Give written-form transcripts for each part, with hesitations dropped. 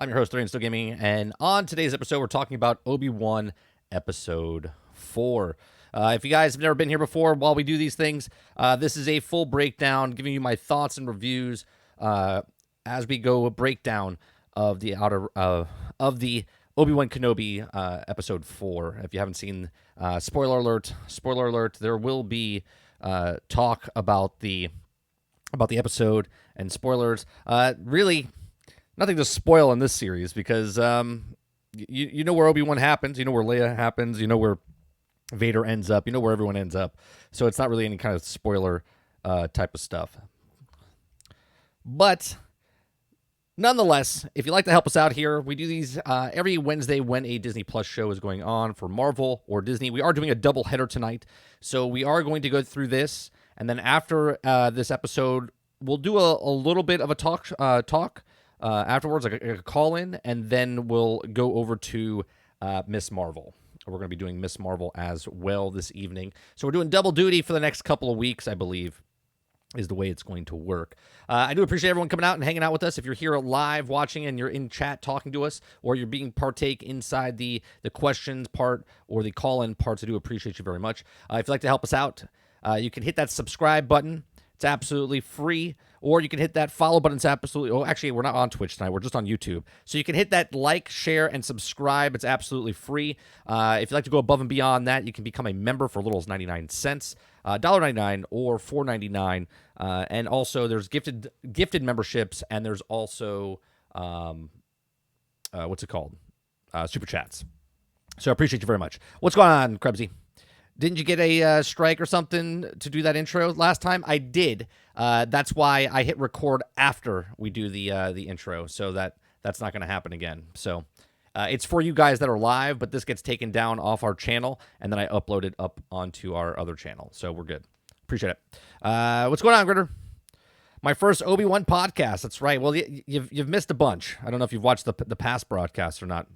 I'm your host, Still Gaming, and on today's episode, we're talking about Obi-Wan Episode 4. If you guys have never been here before, while we do these things, this is a full breakdown, giving you my thoughts and reviews as we go a breakdown of the Obi-Wan Kenobi Episode 4. If you haven't seen, spoiler alert, there will be talk about the episode and spoilers. Really, nothing to spoil in this series because you know where Obi-Wan happens, you know where Leia happens, you know where Vader ends up, you know where everyone ends up. So it's not really any kind of spoiler type of stuff. But nonetheless, if you'd like to help us out here, we do these every Wednesday when a Disney Plus show is going on for Marvel or Disney. We are doing a double header tonight, so we are going to go through this, and then after this episode, we'll do a little bit of a talk afterwards, like a call-in, and then we'll go over to Miss Marvel. We're going to be doing Miss Marvel as well this evening. So we're doing double duty for the next couple of weeks, I believe, is the way it's going to work. I do appreciate everyone coming out and hanging out with us. If you're here live watching and you're in chat talking to us, or you're being partake inside the questions part or the call-in parts, I do appreciate you very much. If you'd like to help us out, you can hit that subscribe button. It's absolutely free. Or you can hit that follow button. It's absolutely... Oh, actually, we're not on Twitch tonight. We're just on YouTube. So you can hit that like, share, and subscribe. It's absolutely free. If you'd like to go above and beyond that, you can become a member for as little as 99 cents, $1.99 or $4.99. And also, there's gifted memberships, and there's also... what's it called? Super Chats. So I appreciate you very much. What's going on, Krebsy? Didn't you get a strike or something to do that intro last time? I did. That's why I hit record after we do the intro, so that's not going to happen again. So it's for you guys that are live, but this gets taken down off our channel, and then I upload it up onto our other channel. So we're good. Appreciate it. What's going on, Gritter? My first Obi-Wan podcast. That's right. Well, you've missed a bunch. I don't know if you've watched the past broadcasts or not.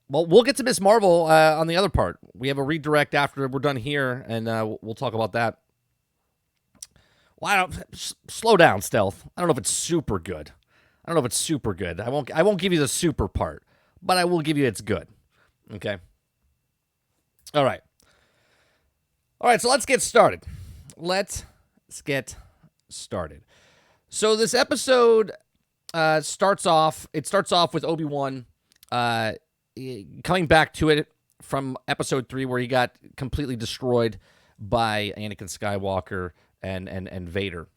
Well, we'll get to Miss Marvel on the other part. We have a redirect after we're done here, and we'll talk about that. Well, slow down, Stealth. I don't know if it's super good. I won't give you the super part, but I will give you it's good. Okay? All right. So let's get started. So this episode starts off with Obi-Wan coming back to it from episode 3, where he got completely destroyed by Anakin Skywalker and Vader.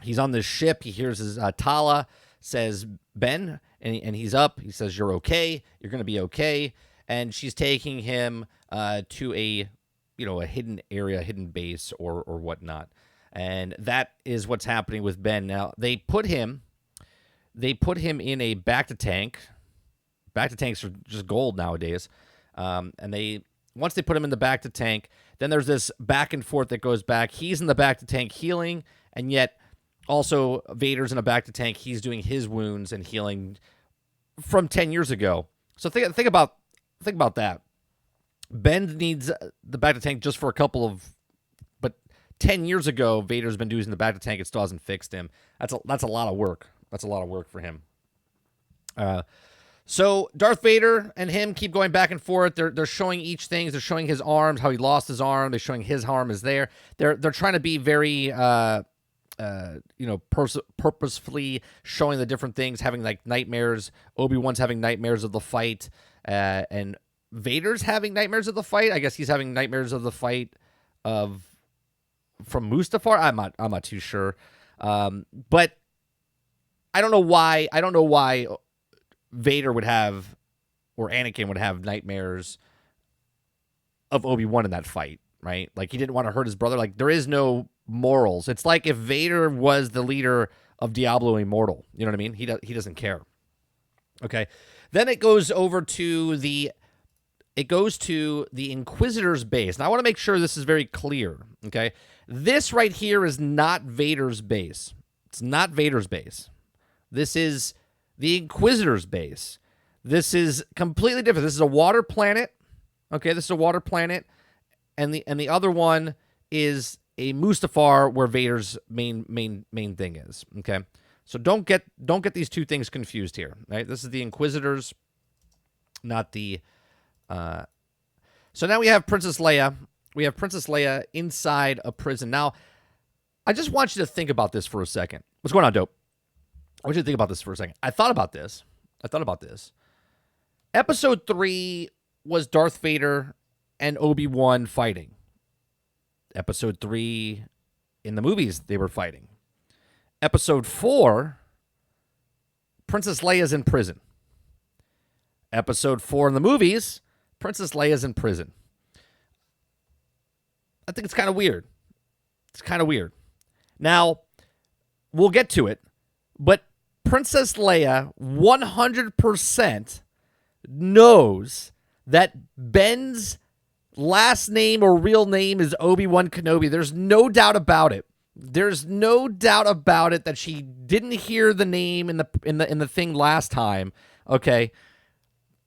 He's on this ship. He hears his Tala says, Ben, and he's up. He says, you're okay. You're going to be okay. And she's taking him to a hidden area, hidden base or whatnot. And that is what's happening with Ben. Now, they put him in a back-to-tank. Back-to-tanks are just gold nowadays. And once they put him in the back-to-tank, then there's this back and forth that goes back. He's in the back-to-tank healing, and yet also Vader's in a back-to-tank. He's doing his wounds and healing from 10 years ago. So think about that. Ben needs the back-to-tank just for a couple of... But 10 years ago, Vader's been using the back-to-tank. It still hasn't fixed him. That's a lot of work. That's a lot of work for him. So Darth Vader and him keep going back and forth. They're showing each thing. They're showing his arms, how he lost his arm. They're showing his arm is there. They're trying to be very purposefully showing the different things, having like nightmares. Obi-Wan's having nightmares of the fight, and Vader's having nightmares of the fight. I guess he's having nightmares of the fight from Mustafar. I'm not too sure, but I don't know why Vader would have, or Anakin would have nightmares of Obi-Wan in that fight, right? Like, he didn't want to hurt his brother. Like, there is no morals. It's like if Vader was the leader of Diablo Immortal. You know what I mean? He doesn't care. Okay. Then it goes over to the Inquisitor's base. Now, I want to make sure this is very clear, okay? This right here is not Vader's base. It's not Vader's base. This is the Inquisitor's base. This is completely different. This is a water planet. Okay, this is a water planet. And the other one is a Mustafar, where Vader's main thing is. Okay. So don't get these two things confused here, right? This is the Inquisitors, not the. So now we have Princess Leia. We have Princess Leia inside a prison. Now, I just want you to think about this for a second. What's going on, Dope? I want you to think about this for a second. I thought about this. Episode 3 was Darth Vader and Obi-Wan fighting. Episode 3 in the movies, they were fighting. Episode 4, Princess Leia's in prison. Episode 4 in the movies, Princess Leia's in prison. I think it's kind of weird. Now, we'll get to it, but Princess Leia 100% knows that Ben's last name or real name is Obi-Wan Kenobi. There's no doubt about it. That she didn't hear the name in the thing last time. Okay.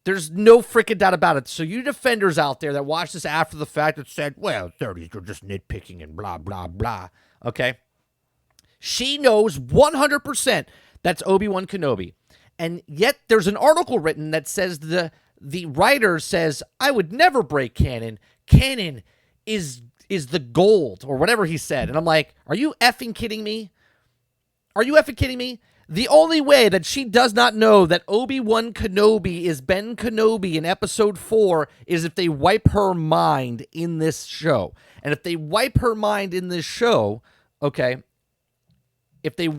There's no freaking doubt about it. So you defenders out there that watched this after the fact that said, well, 30s are just nitpicking and blah, blah, blah. Okay. She knows 100% that's Obi-Wan Kenobi. And yet there's an article written that says the writer says, I would never break canon. Canon is the gold, or whatever he said. And I'm like, are you effing kidding me? The only way that she does not know that Obi-Wan Kenobi is Ben Kenobi in episode 4 is if they wipe her mind in this show. And if they wipe her mind in this show, okay, then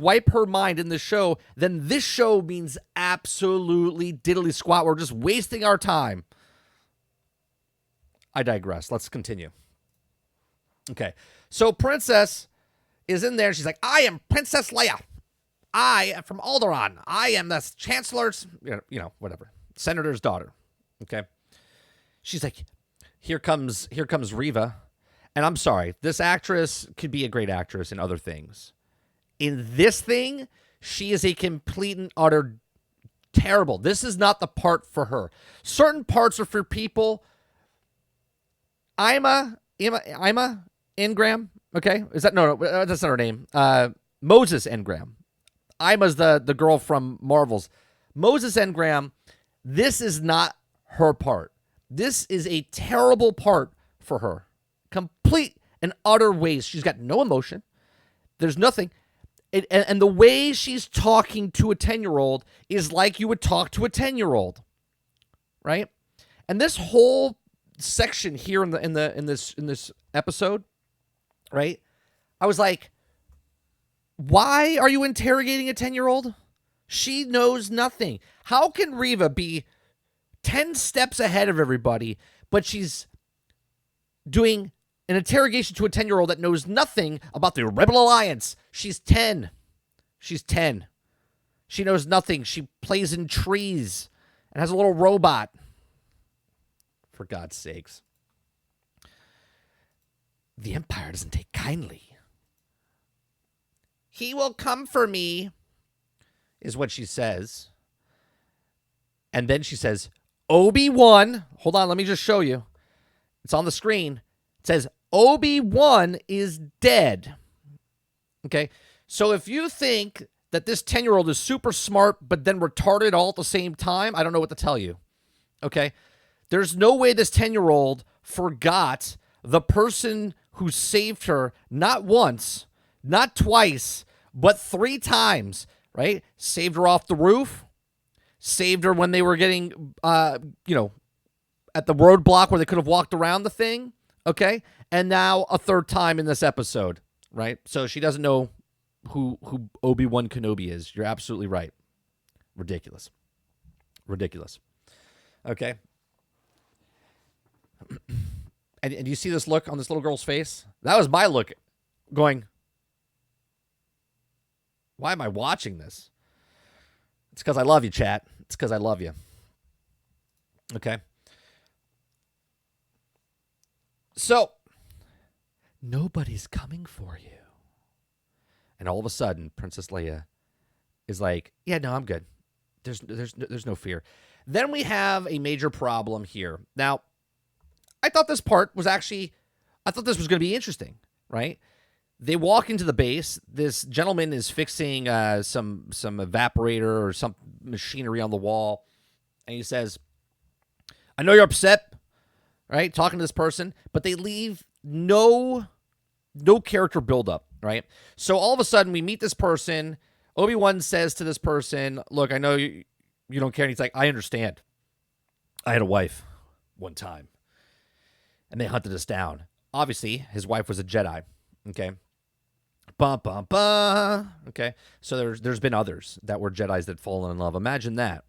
this show means absolutely diddly squat. We're just wasting our time. I digress. Let's continue. Okay, so Princess is in there. She's like, I am Princess Leia. I am from Alderaan. I am the Chancellor's, whatever, Senator's daughter. Okay. She's like, here comes Reva. And I'm sorry, this actress could be a great actress in other things. In this thing, she is a complete and utter terrible. This is not the part for her. Certain parts are for people. Ima Engram. Okay. Is that no, that's not her name. Moses Engram. Ima's the girl from Marvel's. Moses Engram, this is not her part. This is a terrible part for her. Complete and utter waste. She's got no emotion. There's nothing. And the way she's talking to a 10-year-old is like you would talk to a 10-year-old. Right? And this whole section here in this episode, right? I was like, why are you interrogating a 10-year-old? She knows nothing. How can Reva be 10 steps ahead of everybody, but she's doing an interrogation to a 10-year-old that knows nothing about the Rebel Alliance? She's 10. She knows nothing. She plays in trees and has a little robot. For God's sakes. The Empire doesn't take kindly. He will come for me, is what she says. And then she says, Obi-Wan, hold on, let me just show you. It's on the screen. It says, Obi-Wan is dead. Okay, so if you think that this 10-year-old is super smart but then retarded all at the same time, I don't know what to tell you. Okay, there's no way this 10-year-old forgot the person who saved her not once, not twice, but 3 times, right? Saved her off the roof, saved her when they were getting, at the roadblock where they could have walked around the thing, okay? And now a 3rd time in this episode, right? So she doesn't know who Obi-Wan Kenobi is. You're absolutely right. Ridiculous. Okay? And you see this look on this little girl's face? That was my look going, why am I watching this? It's because I love you, chat. It's because I love you. Okay? So, nobody's coming for you. And all of a sudden, Princess Leia is like, yeah, no, I'm good. There's no fear. Then we have a major problem here. Now, I thought this part was actually, I thought this was going to be interesting, right? They walk into the base. This gentleman is fixing some evaporator or some machinery on the wall, and he says, "I know you're upset, right? Talking to this person, but they leave no character buildup, right? So all of a sudden, we meet this person. Obi-Wan says to this person, "Look, I know you don't care." And he's like, "I understand. I had a wife one time, and they hunted us down. Obviously, his wife was a Jedi. Okay." Bum, bum, bum. Okay. So there's been others that were Jedis that fallen in love. Imagine that.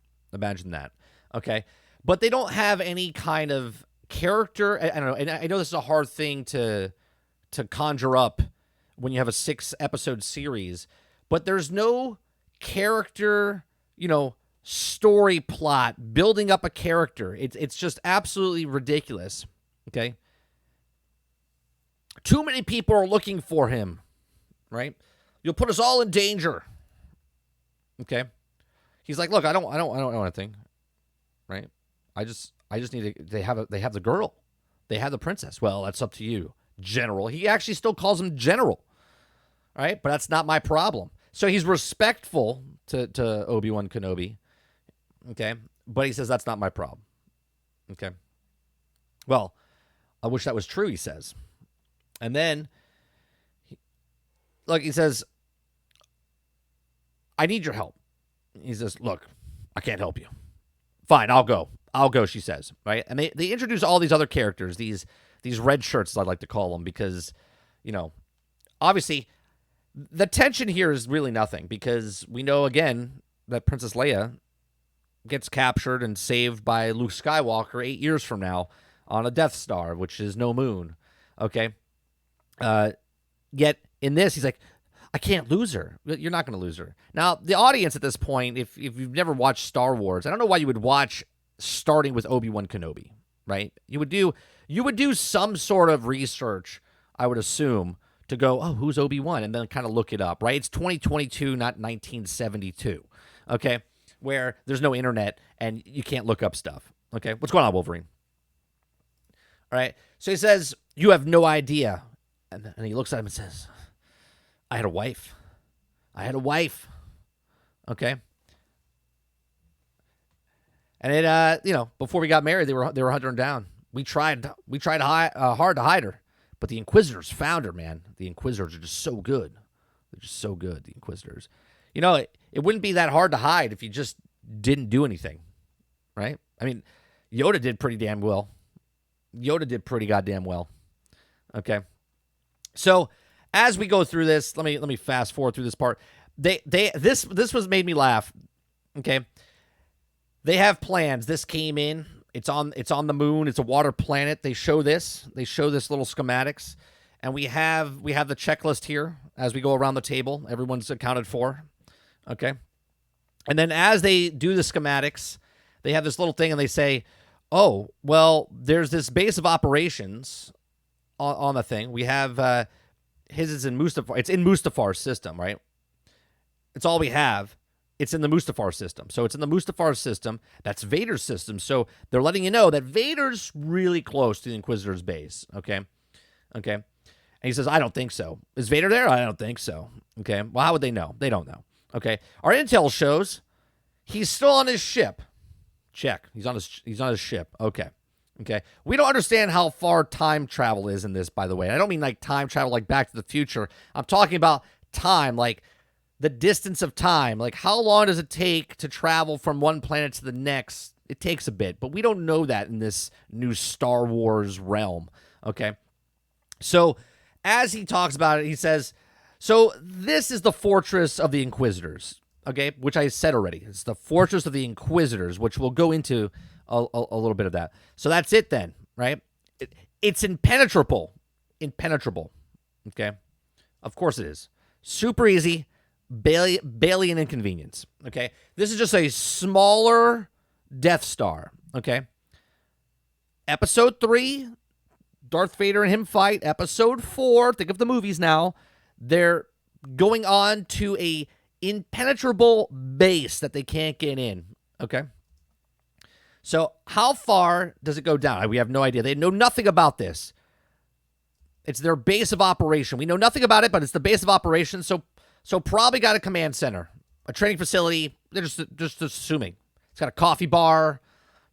Okay. But they don't have any kind of character. I don't know. And I know this is a hard thing to conjure up when you have a 6-episode series, but there's no character, story plot building up a character. It's just absolutely ridiculous. Okay. Too many people are looking for him. Right? You'll put us all in danger. Okay? He's like, "Look, I don't know anything." Right? I just need to they have the girl. They have the princess. "Well, that's up to you, General." He actually still calls him General. Right? But that's not my problem. So he's respectful to Obi-Wan Kenobi. Okay? But he says that's not my problem. Okay? Well, I wish that was true, he says. And then he says, "I need your help." He says, "Look, I can't help you." "Fine, I'll go," she says, right? And they introduce all these other characters, these red shirts, as I like to call them, because, obviously the tension here is really nothing, because we know, again, that Princess Leia gets captured and saved by Luke Skywalker 8 years from now on a Death Star, which is no moon, okay? Yet in this, he's like, "I can't lose her." You're not going to lose her. Now, the audience at this point, if you've never watched Star Wars, I don't know why you would watch starting with Obi-Wan Kenobi, right? You would do some sort of research, I would assume, to go, "Oh, who's Obi-Wan?" and then kind of look it up, right? It's 2022, not 1972, okay? Where there's no internet and you can't look up stuff, okay? What's going on, Wolverine? All right. So he says, "You have no idea." And he looks at him and says, I had a wife. Okay. And it, before we got married, they were hunting her down. We tried hard to hide her, but the Inquisitors found her, man. The Inquisitors are just so good. They're just so good, the Inquisitors. It wouldn't be that hard to hide if you just didn't do anything, right? I mean, Yoda did pretty damn well. Yoda did pretty goddamn well. Okay. So as we go through this, let me fast forward through this part. This was made me laugh. Okay. They have plans. This came in. It's on the moon. It's a water planet. They show this little schematics, and we have the checklist here as we go around the table. Everyone's accounted for. Okay. And then as they do the schematics, they have this little thing and they say, "Oh, well, there's this base of operations on the thing. We have his is in Mustafar. It's in Mustafar's system, right? It's all we have. It's in the Mustafar system. So it's in the Mustafar system. That's Vader's system. So they're letting you know that Vader's really close to the Inquisitor's base. Okay. And he says, "I don't think so. Is Vader there? I don't think so." Okay. Well, how would they know? They don't know. Okay. Our intel shows he's still on his ship. Check. He's on his ship. Okay. We don't understand how far time travel is in this, by the way. I don't mean like time travel like Back to the Future. I'm talking about time, like the distance of time. Like how long does it take to travel from one planet to the next? It takes a bit, but we don't know that in this new Star Wars realm. Okay. So as he talks about it, he says, so this is the fortress of the Inquisitors. Okay. Which I said already. It's the fortress of the Inquisitors, which we'll go into a little bit of that. So that's it then, right? It's impenetrable. Okay. Of course it is. Super easy. Barely an inconvenience. Okay. This is just a smaller Death Star. Okay. Episode 3, Darth Vader and him fight. Episode 4, think of the movies now. They're going on to a impenetrable base that they can't get in. Okay. So how far does it go down? We have no idea. They know nothing about this. It's their base of operation. We know nothing about it, but it's the base of operation. So probably got a command center, a training facility. They're just assuming. It's got a coffee bar.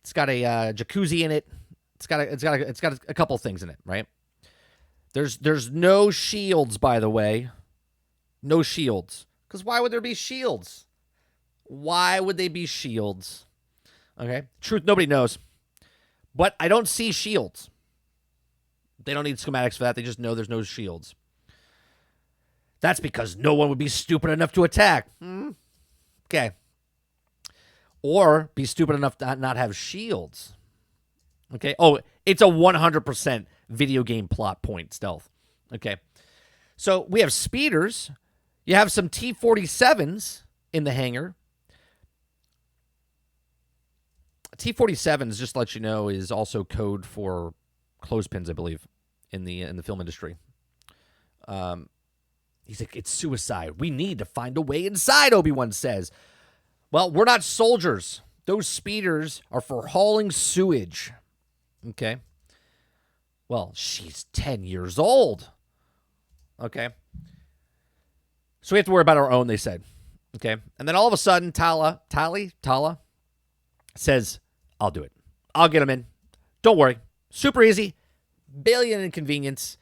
It's got a jacuzzi in it. It's got a couple things in it, right? There's no shields, by the way. No shields. Because why would there be shields? Why would they be shields? Okay. Truth, nobody knows. But I don't see shields. They don't need schematics for that. They just know there's no shields. That's because no one would be stupid enough to attack. Okay. Or be stupid enough to not have shields. Okay. Oh, it's a 100% video game plot point, stealth. Okay. So we have speeders. You have some T-47s in the hangar. T-47s, just to let you know, is also code for clothespins, I believe, in the film industry. He's like, it's suicide. We need to find a way inside, Obi-Wan says. Well, we're not soldiers. Those speeders are for hauling sewage. Okay. Well, she's 10 years old. Okay. So we have to worry about our own, they said. Okay. And then all of a sudden, Tala says, I'll do it. I'll get him in. Don't worry. Super easy. Billion inconvenience.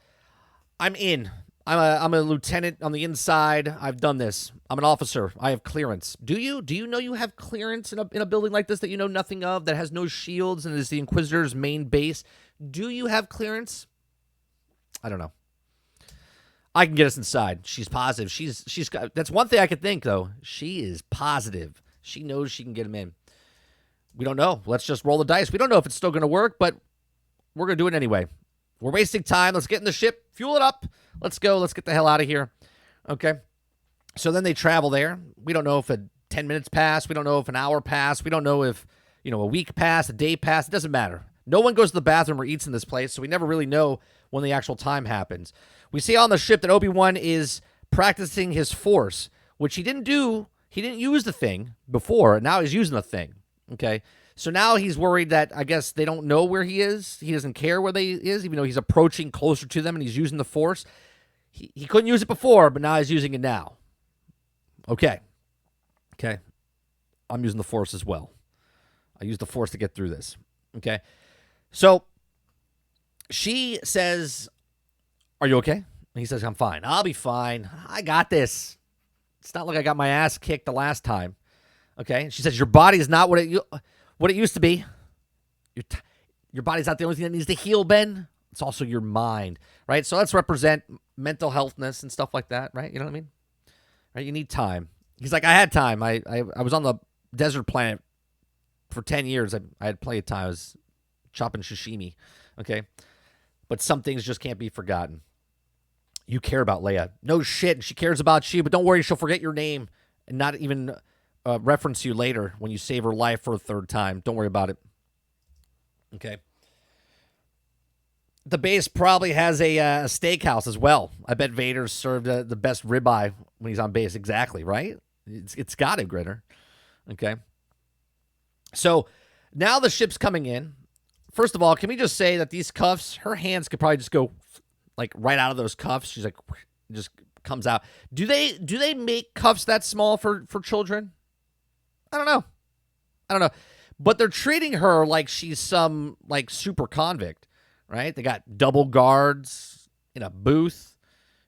I'm in. I'm a lieutenant on the inside. I've done this. I'm an officer. I have clearance. Do you? Do you know you have clearance in a building like this that you know nothing of, that has no shields and is the Inquisitor's main base? Do you have clearance? I don't know. I can get us inside. She's positive. She's got. That's one thing I could think, though. She is positive. She knows she can get him in. We don't know. Let's just roll the dice. We don't know if it's still going to work, but we're going to do it anyway. We're wasting time. Let's get in the ship. Fuel it up. Let's go. Let's get the hell out of here. Okay. So then they travel there. We don't know if 10 minutes passed. We don't know if an hour passed. We don't know if, a week passed, a day passed. It doesn't matter. No one goes to the bathroom or eats in this place, so we never really know when the actual time happens. We see on the ship that Obi-Wan is practicing his force, which he didn't do. He didn't use the thing before, and now he's using the thing. Okay. So now he's worried that, I guess, they don't know where he is. He doesn't care where they is, even though he's approaching closer to them and he's using the force. He couldn't use it before, but now he's using it now. Okay. Okay. I'm using the force as well. I use the force to get through this. Okay. So she says, are you okay? And he says, I'm fine. I'll be fine. I got this. It's not like I got my ass kicked the last time. Okay. And she says, your body is not what it used to be. Your body's not the only thing that needs to heal, Ben. It's also your mind, right? So let's represent mental healthness and stuff like that, right? You know what I mean? Right? You need time. He's like, I had time. I was on the desert planet for 10 years. I had plenty of time. I was chopping sashimi, okay? But some things just can't be forgotten. You care about Leia. No shit. She cares about you, but don't worry. She'll forget your name and not even reference you later when you save her life for a third time. Don't worry about it. Okay. The base probably has a steakhouse as well. I bet Vader served the best ribeye when he's on base. Exactly, right? It's got it, Gritter. Okay. So now the ship's coming in. First of all, can we just say that these cuffs, her hands could probably just go like right out of those cuffs. She's like, just comes out. Do they make cuffs that small for children? I don't know. But they're treating her like she's some like super convict, right? They got double guards in a booth,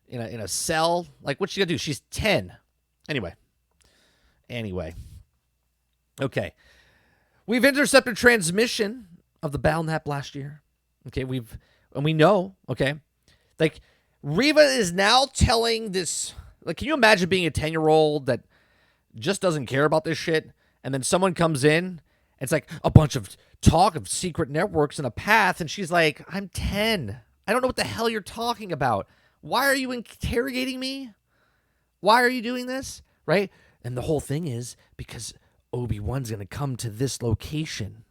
in a cell. Like, what's she gonna do? She's 10. Anyway. Okay. We've intercepted transmission of the Battle.net last year. Okay, we know, okay? Like, Reva is now telling this, like, can you imagine being a 10-year-old that just doesn't care about this shit, and then someone comes in, it's like a bunch of talk of secret networks and a path, and she's like, I'm 10. I don't know what the hell you're talking about. Why are you interrogating me? Why are you doing this? Right? And the whole thing is because Obi-Wan's going to come to this location.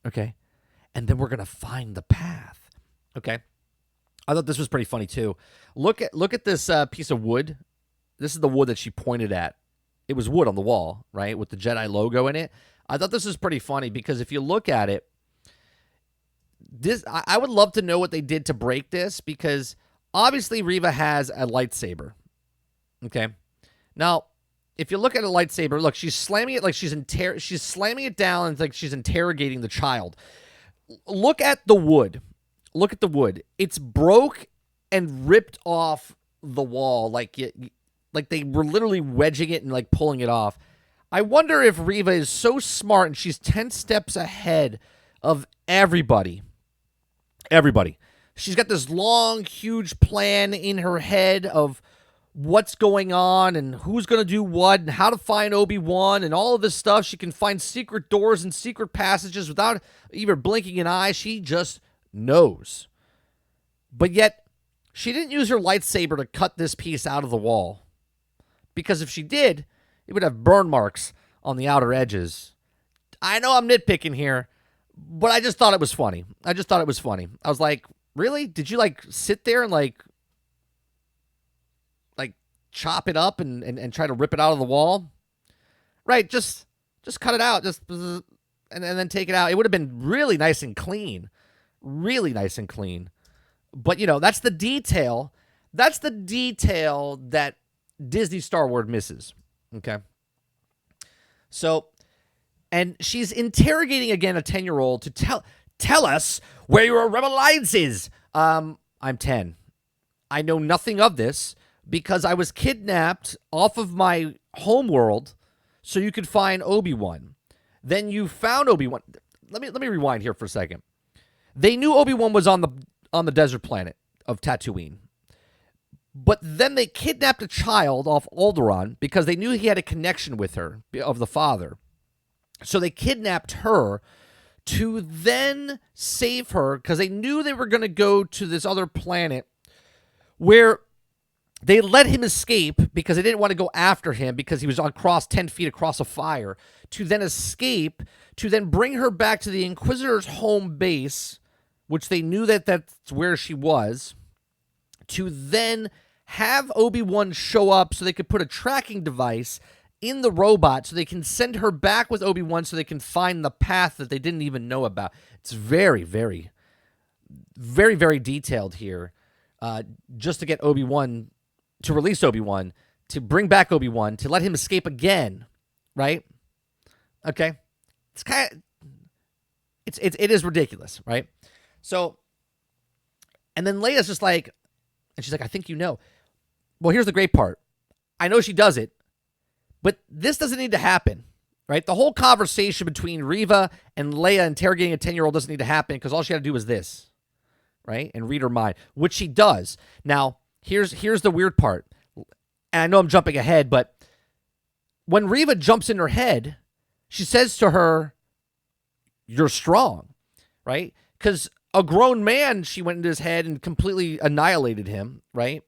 Okay? And then we're going to find the path. Okay? I thought this was pretty funny too. Look at this piece of wood. This is the wood that she pointed at. It was wood on the wall, right? With the Jedi logo in it. I thought this was pretty funny because if you look at it, I would love to know what they did to break this, because obviously Reva has a lightsaber. Okay. Now, if you look at a lightsaber, look, she's slamming it like she's slamming it down and like she's interrogating the child. Look at the wood. Look at the wood. It's broke and ripped off the wall like they were literally wedging it and like pulling it off. I wonder if Reva is so smart and she's 10 steps ahead of everybody. Everybody. She's got this long, huge plan in her head of what's going on and who's going to do what and how to find Obi-Wan and all of this stuff. She can find secret doors and secret passages without even blinking an eye. She just knows. But yet, she didn't use her lightsaber to cut this piece out of the wall. Because if she did, it would have burn marks on the outer edges. I know I'm nitpicking here, but I just thought it was funny. I was like, really? Did you like sit there and like chop it up and try to rip it out of the wall? Right, just cut it out, and then take it out. It would have been really nice and clean. Really nice and clean. But, that's the detail. That's the detail that Disney Star Wars misses. Okay? So, and she's interrogating again a 10-year-old to tell us where your rebel alliance is. I'm 10. I know nothing of this because I was kidnapped off of my home world so you could find Obi-Wan. Then you found Obi-Wan. Let me rewind here for a second. They knew Obi-Wan was on the desert planet of Tatooine. But then they kidnapped a child off Alderaan because they knew he had a connection with her, of the father. So they kidnapped her to then save her because they knew they were going to go to this other planet where they let him escape because they didn't want to go after him because he was 10 feet across a fire, to then escape, to then bring her back to the Inquisitor's home base, which they knew that's where she was, to then have Obi-Wan show up so they could put a tracking device in the robot so they can send her back with Obi-Wan so they can find the path that they didn't even know about. It's very, very, very, very detailed here, just to get Obi-Wan, to release Obi-Wan, to bring back Obi-Wan, to let him escape again, right? Okay? It's kind of, it is ridiculous, right? So, and then Leia's just like, and she's like, I think you know. Well, here's the great part. I know she does it, but this doesn't need to happen, right? The whole conversation between Reva and Leia interrogating a 10-year-old doesn't need to happen because all she had to do was this, right? And read her mind, which she does. Now, here's the weird part. And I know I'm jumping ahead, but when Reva jumps in her head, she says to her, you're strong, right? Because a grown man, she went into his head and completely annihilated him, right?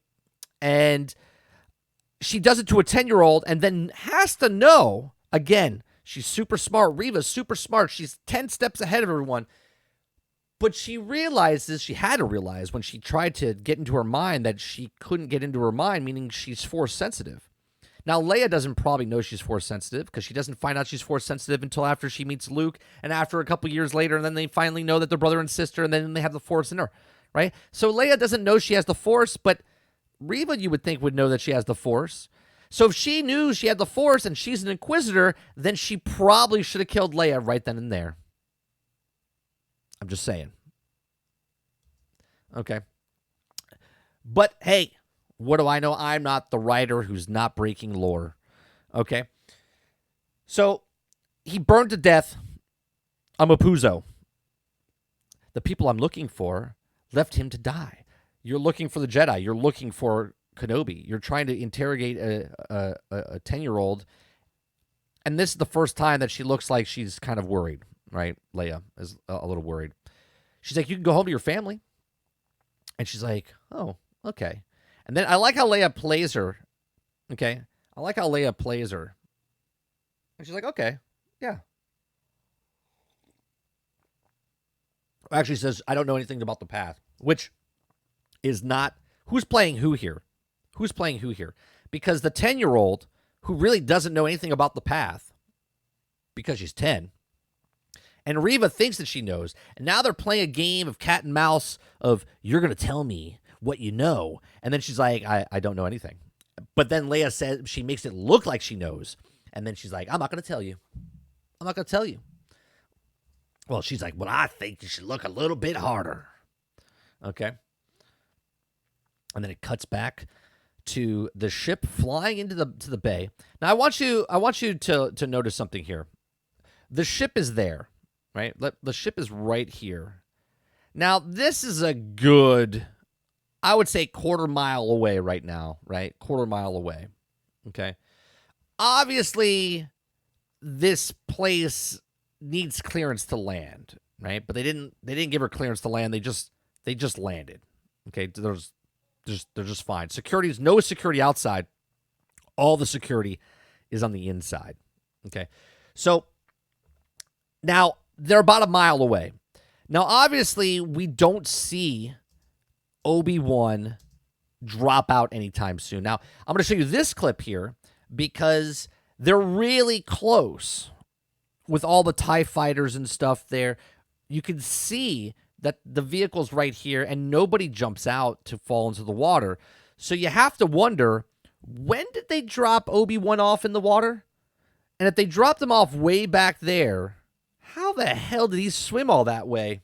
And she does it to a 10-year-old and then has to know, again, she's super smart. Reva's super smart. She's 10 steps ahead of everyone. But she had to realize when she tried to get into her mind that she couldn't get into her mind, meaning she's force sensitive. Now, Leia doesn't probably know she's force sensitive because she doesn't find out she's force sensitive until after she meets Luke and after a couple years later, and then they finally know that they're brother and sister, and then they have the force in her, right? So Leia doesn't know she has the force, but Reva, you would think, would know that she has the force. So if she knew she had the force and she's an Inquisitor, then she probably should have killed Leia right then and there. I'm just saying. Okay. But hey, what do I know? I'm not the writer who's not breaking lore. Okay. So he burned to death a Mapuzo. The people I'm looking for left him to die. You're looking for the Jedi. You're looking for Kenobi. You're trying to interrogate a 10-year-old. And this is the first time that she looks like she's kind of worried, right? Leia is a little worried. She's like, you can go home to your family. And she's like, oh, okay. And then I like how Leia plays her. Okay. I like how Leia plays her. And she's like, okay, yeah. Actually says, I don't know anything about the path, which is not, who's playing who here? Who's playing who here? Because the 10-year-old who really doesn't know anything about the path because she's 10, and Reva thinks that she knows, and now they're playing a game of cat and mouse of, you're going to tell me what you know. And then she's like, I don't know anything. But then Leia says, she makes it look like she knows. And then she's like, I'm not going to tell you. I'm not going to tell you. Well, she's like, well, I think you should look a little bit harder. Okay. And then it cuts back to the ship flying into the bay. Now I want you to notice something here. The ship is there, right? The ship is right here. Now this is a good, I would say, quarter mile away right now, right? Quarter mile away. Okay. Obviously, this place needs clearance to land, right? But they didn't give her clearance to land. They just landed. Okay. They're just fine. Security's no security outside. All the security is on the inside. Okay. So now they're about a mile away. Now, obviously, we don't see Obi-Wan drop out anytime soon. Now, I'm going to show you this clip here because they're really close with all the TIE fighters and stuff there. You can see that the vehicle's right here and nobody jumps out to fall into the water. So you have to wonder, when did they drop Obi-Wan off in the water? And if they dropped him off way back there, how the hell did he swim all that way?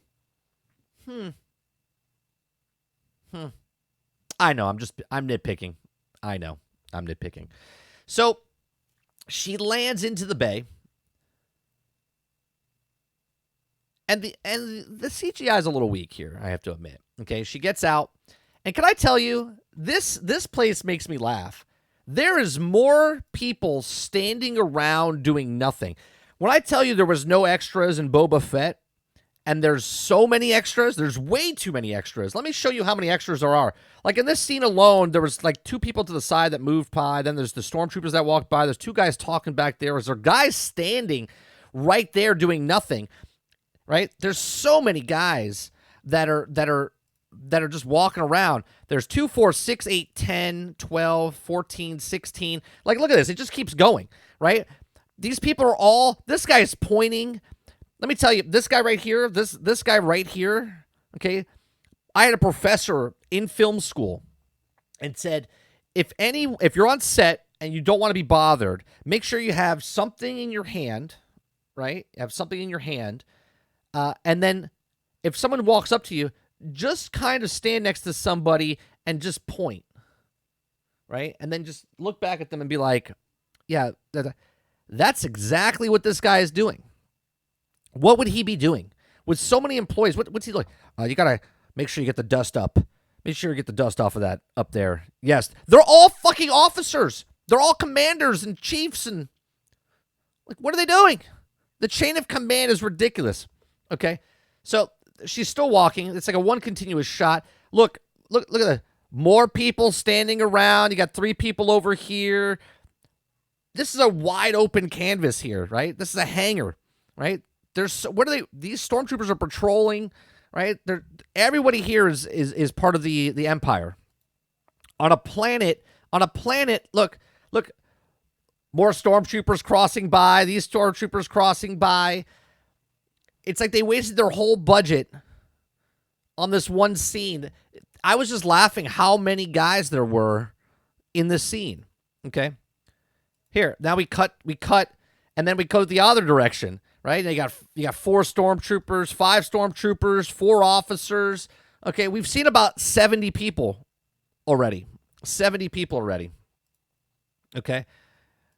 I know, I'm nitpicking. I know, I'm nitpicking. So she lands into the bay. And the CGI is a little weak here, I have to admit. Okay, she gets out. And can I tell you, this place makes me laugh. There is more people standing around doing nothing. When I tell you there was no extras in Boba Fett, and there's so many extras, there's way too many extras. Let me show you how many extras there are. Like in this scene alone, there was like 2 people to the side that moved by. Then there's the stormtroopers that walked by. There's 2 guys talking back there. There guys standing right there doing nothing. Right? There's so many guys that are just walking around. There's 2, 4, 6, 8, 10, 12, 14, 16. Like, look at this. It just keeps going, right? These people are all, this guy is pointing. Let me tell you, this guy right here, this guy right here, okay? I had a professor in film school and said, if you're on set and you don't want to be bothered, make sure you have something in your hand, right? Have something in your hand. And then if someone walks up to you, just kind of stand next to somebody and just point, right? And then just look back at them and be like, yeah, that's exactly what this guy is doing. What would he be doing? With so many employees, what's he doing? You got to make sure you get the dust up. Make sure you get the dust off of that up there. Yes, they're all fucking officers. They're all commanders and chiefs and, like, what are they doing? The chain of command is ridiculous. Okay, so she's still walking. It's like a one continuous shot. Look at that. More people standing around. You got 3 people over here. This is a wide open canvas here, right? This is a hangar, right? What are they? These stormtroopers are patrolling, right? Everybody here is part of the Empire. On a planet. Look. More stormtroopers crossing by. These stormtroopers crossing by. It's like they wasted their whole budget on this one scene. I was just laughing how many guys there were in this scene. Okay. Here, now we cut, and then we go the other direction, right? You got 4 stormtroopers, 5 stormtroopers, 4 officers. Okay, we've seen about 70 people already. 70 people already. Okay.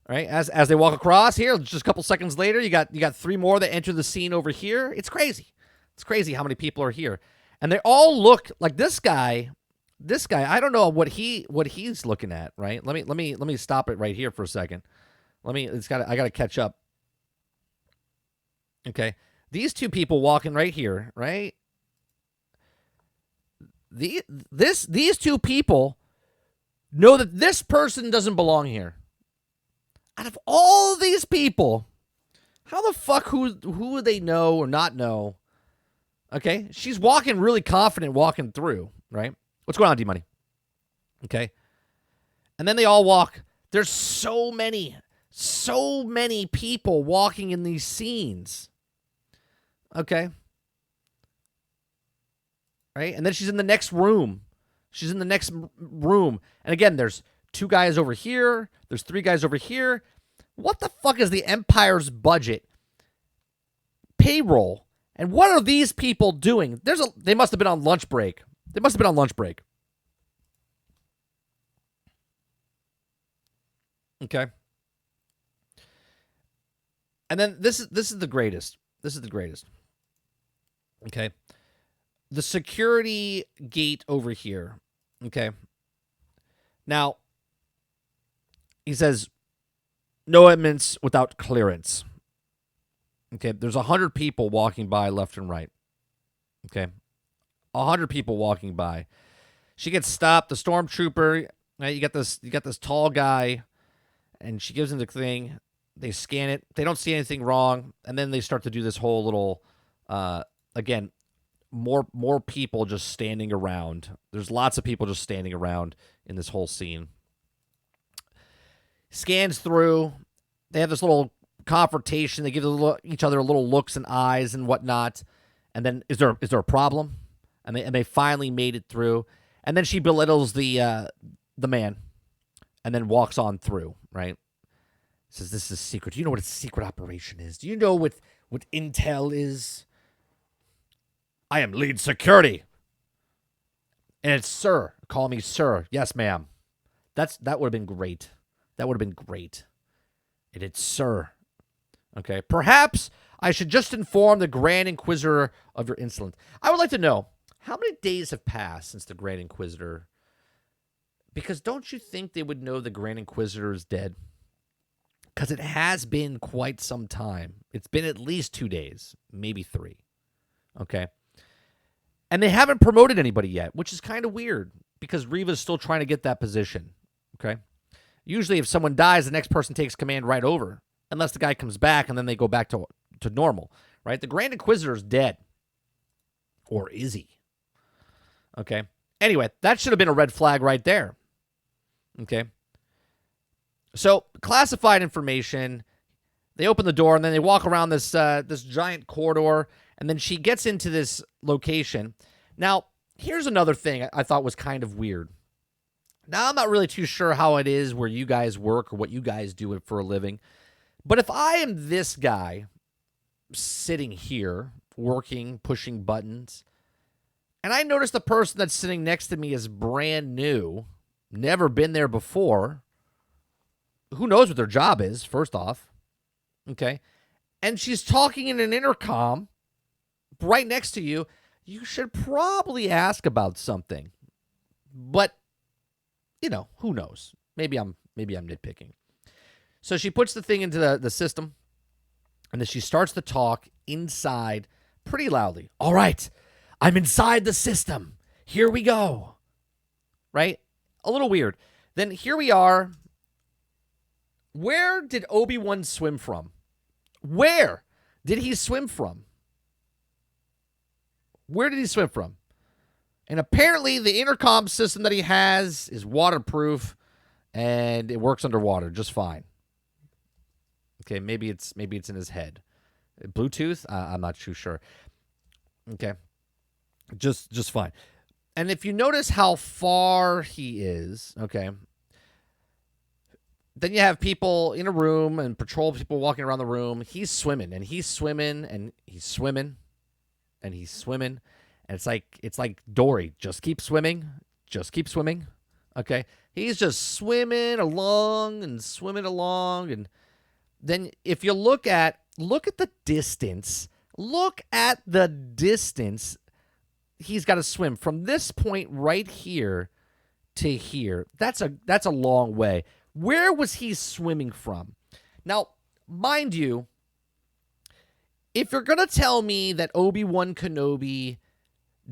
All right, as they walk across here, just a couple seconds later, you got 3 more that enter the scene over here. It's crazy. It's crazy how many people are here, and they all look like this guy. This guy, I don't know what he's looking at. Right? Let me stop it right here for a second. I gotta catch up. Okay, these 2 people walking right here, right? These 2 people know that this person doesn't belong here. Out of all these people, how the fuck who would they know or not know? Okay, she's walking really confident, walking through, right? What's going on, D-Money? Okay, and then they all walk. There's so many people walking in these scenes. Okay, right, and then she's in the next room. She's in the next room. And again, there's 2 guys over here. There's 3 guys over here. What the fuck is the Empire's budget? Payroll. And what are these people doing? They must have been on lunch break. They must have been on lunch break. Okay. And then this is the greatest. This is the greatest. Okay. The security gate over here. Okay. Now, he says, no admittance without clearance. Okay. There's 100 people walking by left and right. Okay. 100 people walking by. She gets stopped. The stormtrooper, you got this tall guy, and she gives him the thing. They scan it. They don't see anything wrong, and then they start to do this whole little, again, more people just standing around. There's lots of people just standing around in this whole scene. Scans through. They have this little confrontation. They give each other little looks and eyes and whatnot. And then is there a problem? And they finally made it through. And then she belittles the man, and then walks on through. Right? Says this is secret. Do you know what a secret operation is? Do you know what intel is? I am lead security. And it's sir. Call me sir. Yes, ma'am. That would have been great. That would have been great. And it's sir. Okay. Perhaps I should just inform the Grand Inquisitor of your insolence. I would like to know, how many days have passed since the Grand Inquisitor? Because don't you think they would know the Grand Inquisitor is dead? Because it has been quite some time. It's been at least 2 days, maybe 3. Okay. And they haven't promoted anybody yet, which is kind of weird because Reva's still trying to get that position. Okay. Usually if someone dies, the next person takes command right over, unless the guy comes back and then they go back to normal, right? The Grand Inquisitor is dead. Or is he? Okay. Anyway, that should have been a red flag right there. Okay. So, classified information. They open the door and then they walk around this giant corridor, and then she gets into this location. Now, here's another thing I thought was kind of weird. Now, I'm not really too sure how it is where you guys work or what you guys do for a living, but if I am this guy sitting here, working, pushing buttons, and I notice the person that's sitting next to me is brand new, never been there before, who knows what their job is, first off, okay? And she's talking in an intercom right next to you, you should probably ask about something. But, you know, who knows? Maybe I'm nitpicking. So she puts the thing into the system, and then she starts to talk inside pretty loudly. All right, I'm inside the system. Here we go. Right? A little weird. Then here we are. Where did Obi-Wan swim from? Where did he swim from? Where did he swim from? And apparently the intercom system that he has is waterproof and it works underwater just fine. Okay, maybe it's in his head. Bluetooth? I'm not too sure. Okay. Just fine. And if you notice how far he is, okay, then you have people in a room and patrol people walking around the room. He's swimming and he's swimming and he's swimming and he's swimming. And it's like Dory. Just keep swimming. Just keep swimming. Okay. He's just swimming along. And then if you look at the distance, he's got to swim from this point right here to here. That's a long way. Where was he swimming from? Now, mind you, if you're going to tell me that Obi-Wan Kenobi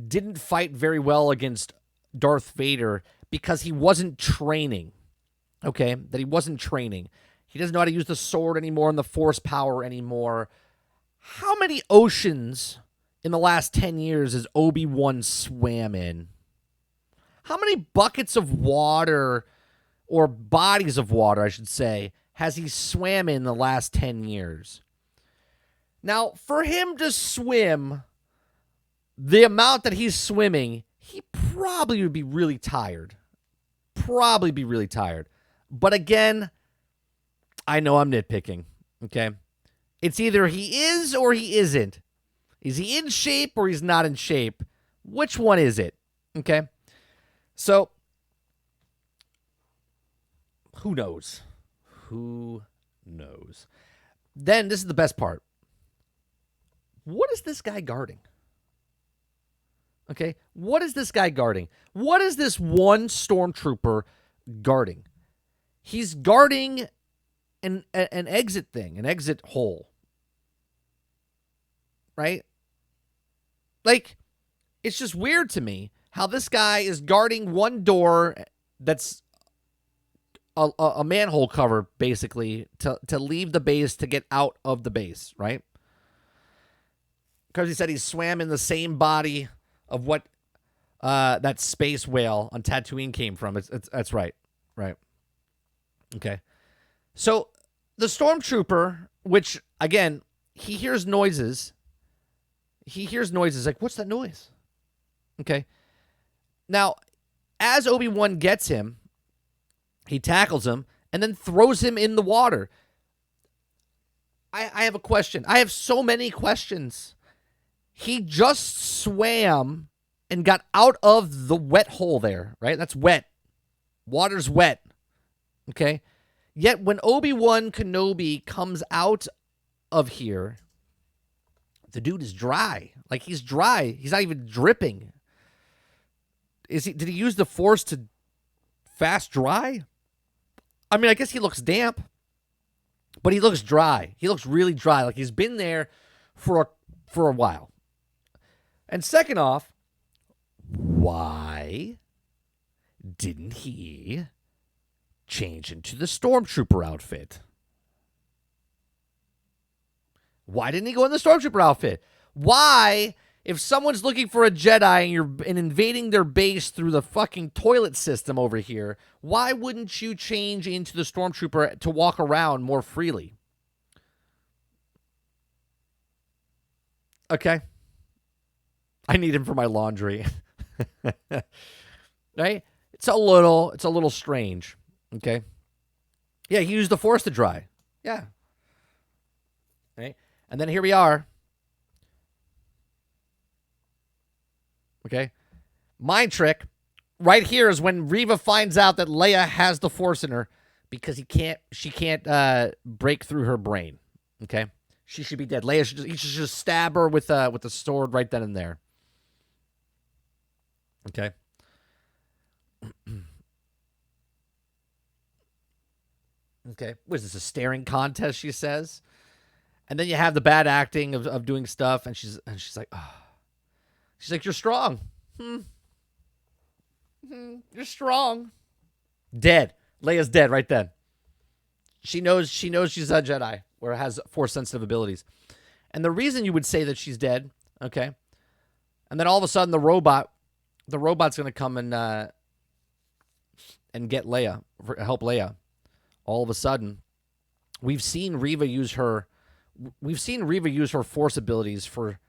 didn't fight very well against Darth Vader because he wasn't training, okay, that he wasn't training, he doesn't know how to use the sword anymore and the Force power anymore, how many oceans in the last 10 years has Obi-Wan swam in? How many buckets of water, or bodies of water, I should say, has he swam in the last 10 years? Now, for him to swim the amount that he's swimming, he probably would be really tired. But again, I know I'm nitpicking, okay? It's either he is or he isn't. Is he in shape or he's not in shape? Which one is it? Okay? So, who knows? Who knows? Then, this is the best part. What is this guy guarding? Okay? What is this guy guarding? What is this one stormtrooper guarding? He's guarding an exit thing, an exit hole. Right? Like, it's just weird to me how this guy is guarding one door that's a manhole cover, basically, to leave the base, to get out of the base, right? Because he said he swam in the same body of what that space whale on Tatooine came from. That's right. Right. Okay. So the stormtrooper, which, again, he hears noises. Like, what's that noise? Okay. Now, as Obi-Wan gets him, he tackles him and then throws him in the water. I have a question. I have so many questions. He just swam and got out of the wet hole there, right? That's wet. Water's wet. Okay? Yet when Obi-Wan Kenobi comes out of here, the dude is dry. Like, he's dry. He's not even dripping. Did he use the Force to fast dry? I mean, I guess he looks damp, but he looks dry. He looks really dry. Like, he's been there for a while. And second off, why didn't he change into the stormtrooper outfit? Why didn't he go in the stormtrooper outfit? Why, if someone's looking for a Jedi and you're invading their base through the fucking toilet system over here, why wouldn't you change into the stormtrooper to walk around more freely? Okay. I need him for my laundry. Right? It's a little strange. Okay. Yeah, he used the Force to dry. Yeah. Right? And then here we are. Okay. Mind trick. Right here is when Reva finds out that Leia has the Force in her because she can't break through her brain. Okay. She should be dead. Leia he should just stab her with the sword right then and there. Okay. Okay. What is this, a staring contest, she says? And then you have the bad acting of doing stuff, and she's like, oh. She's like, you're strong. You're strong. Dead. Leia's dead right then. She knows she's a Jedi or has Force sensitive abilities. And the reason you would say that she's dead, okay? And then all of a sudden the robot's going to come and get Leia, help Leia. All of a sudden, we've seen Reva use her Force abilities for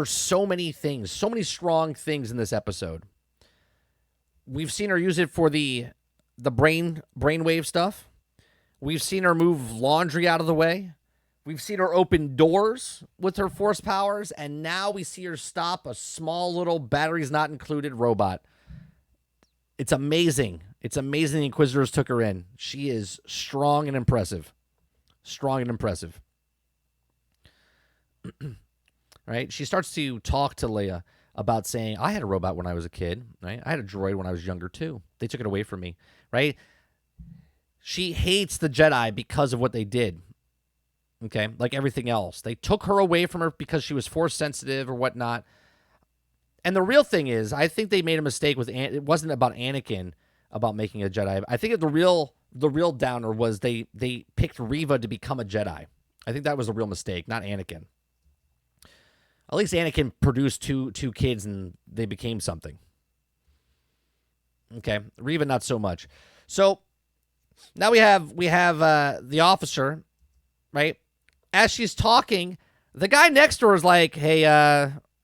so many things, so many strong things in this episode. We've seen her use it for the brainwave stuff. We've seen her move laundry out of the way. We've seen her open doors with her Force powers, and now we see her stop a small little batteries not included robot. It's amazing. It's amazing the Inquisitors took her in. She is strong and impressive. Strong and impressive. Right? She starts to talk to Leia about saying, I had a robot when I was a kid. Right? I had a droid when I was younger too. They took it away from me. Right? She hates the Jedi because of what they did. Okay? Like everything else. They took her away from her because she was Force sensitive or whatnot. And the real thing is, I think they made a mistake with it wasn't about Anakin about making a Jedi. I think the real downer was they picked Reva to become a Jedi. I think that was a real mistake, not Anakin. At least Anakin produced two kids and they became something. Okay, Reva not so much. So now we have the officer, right? As she's talking, the guy next to her is like, "Hey,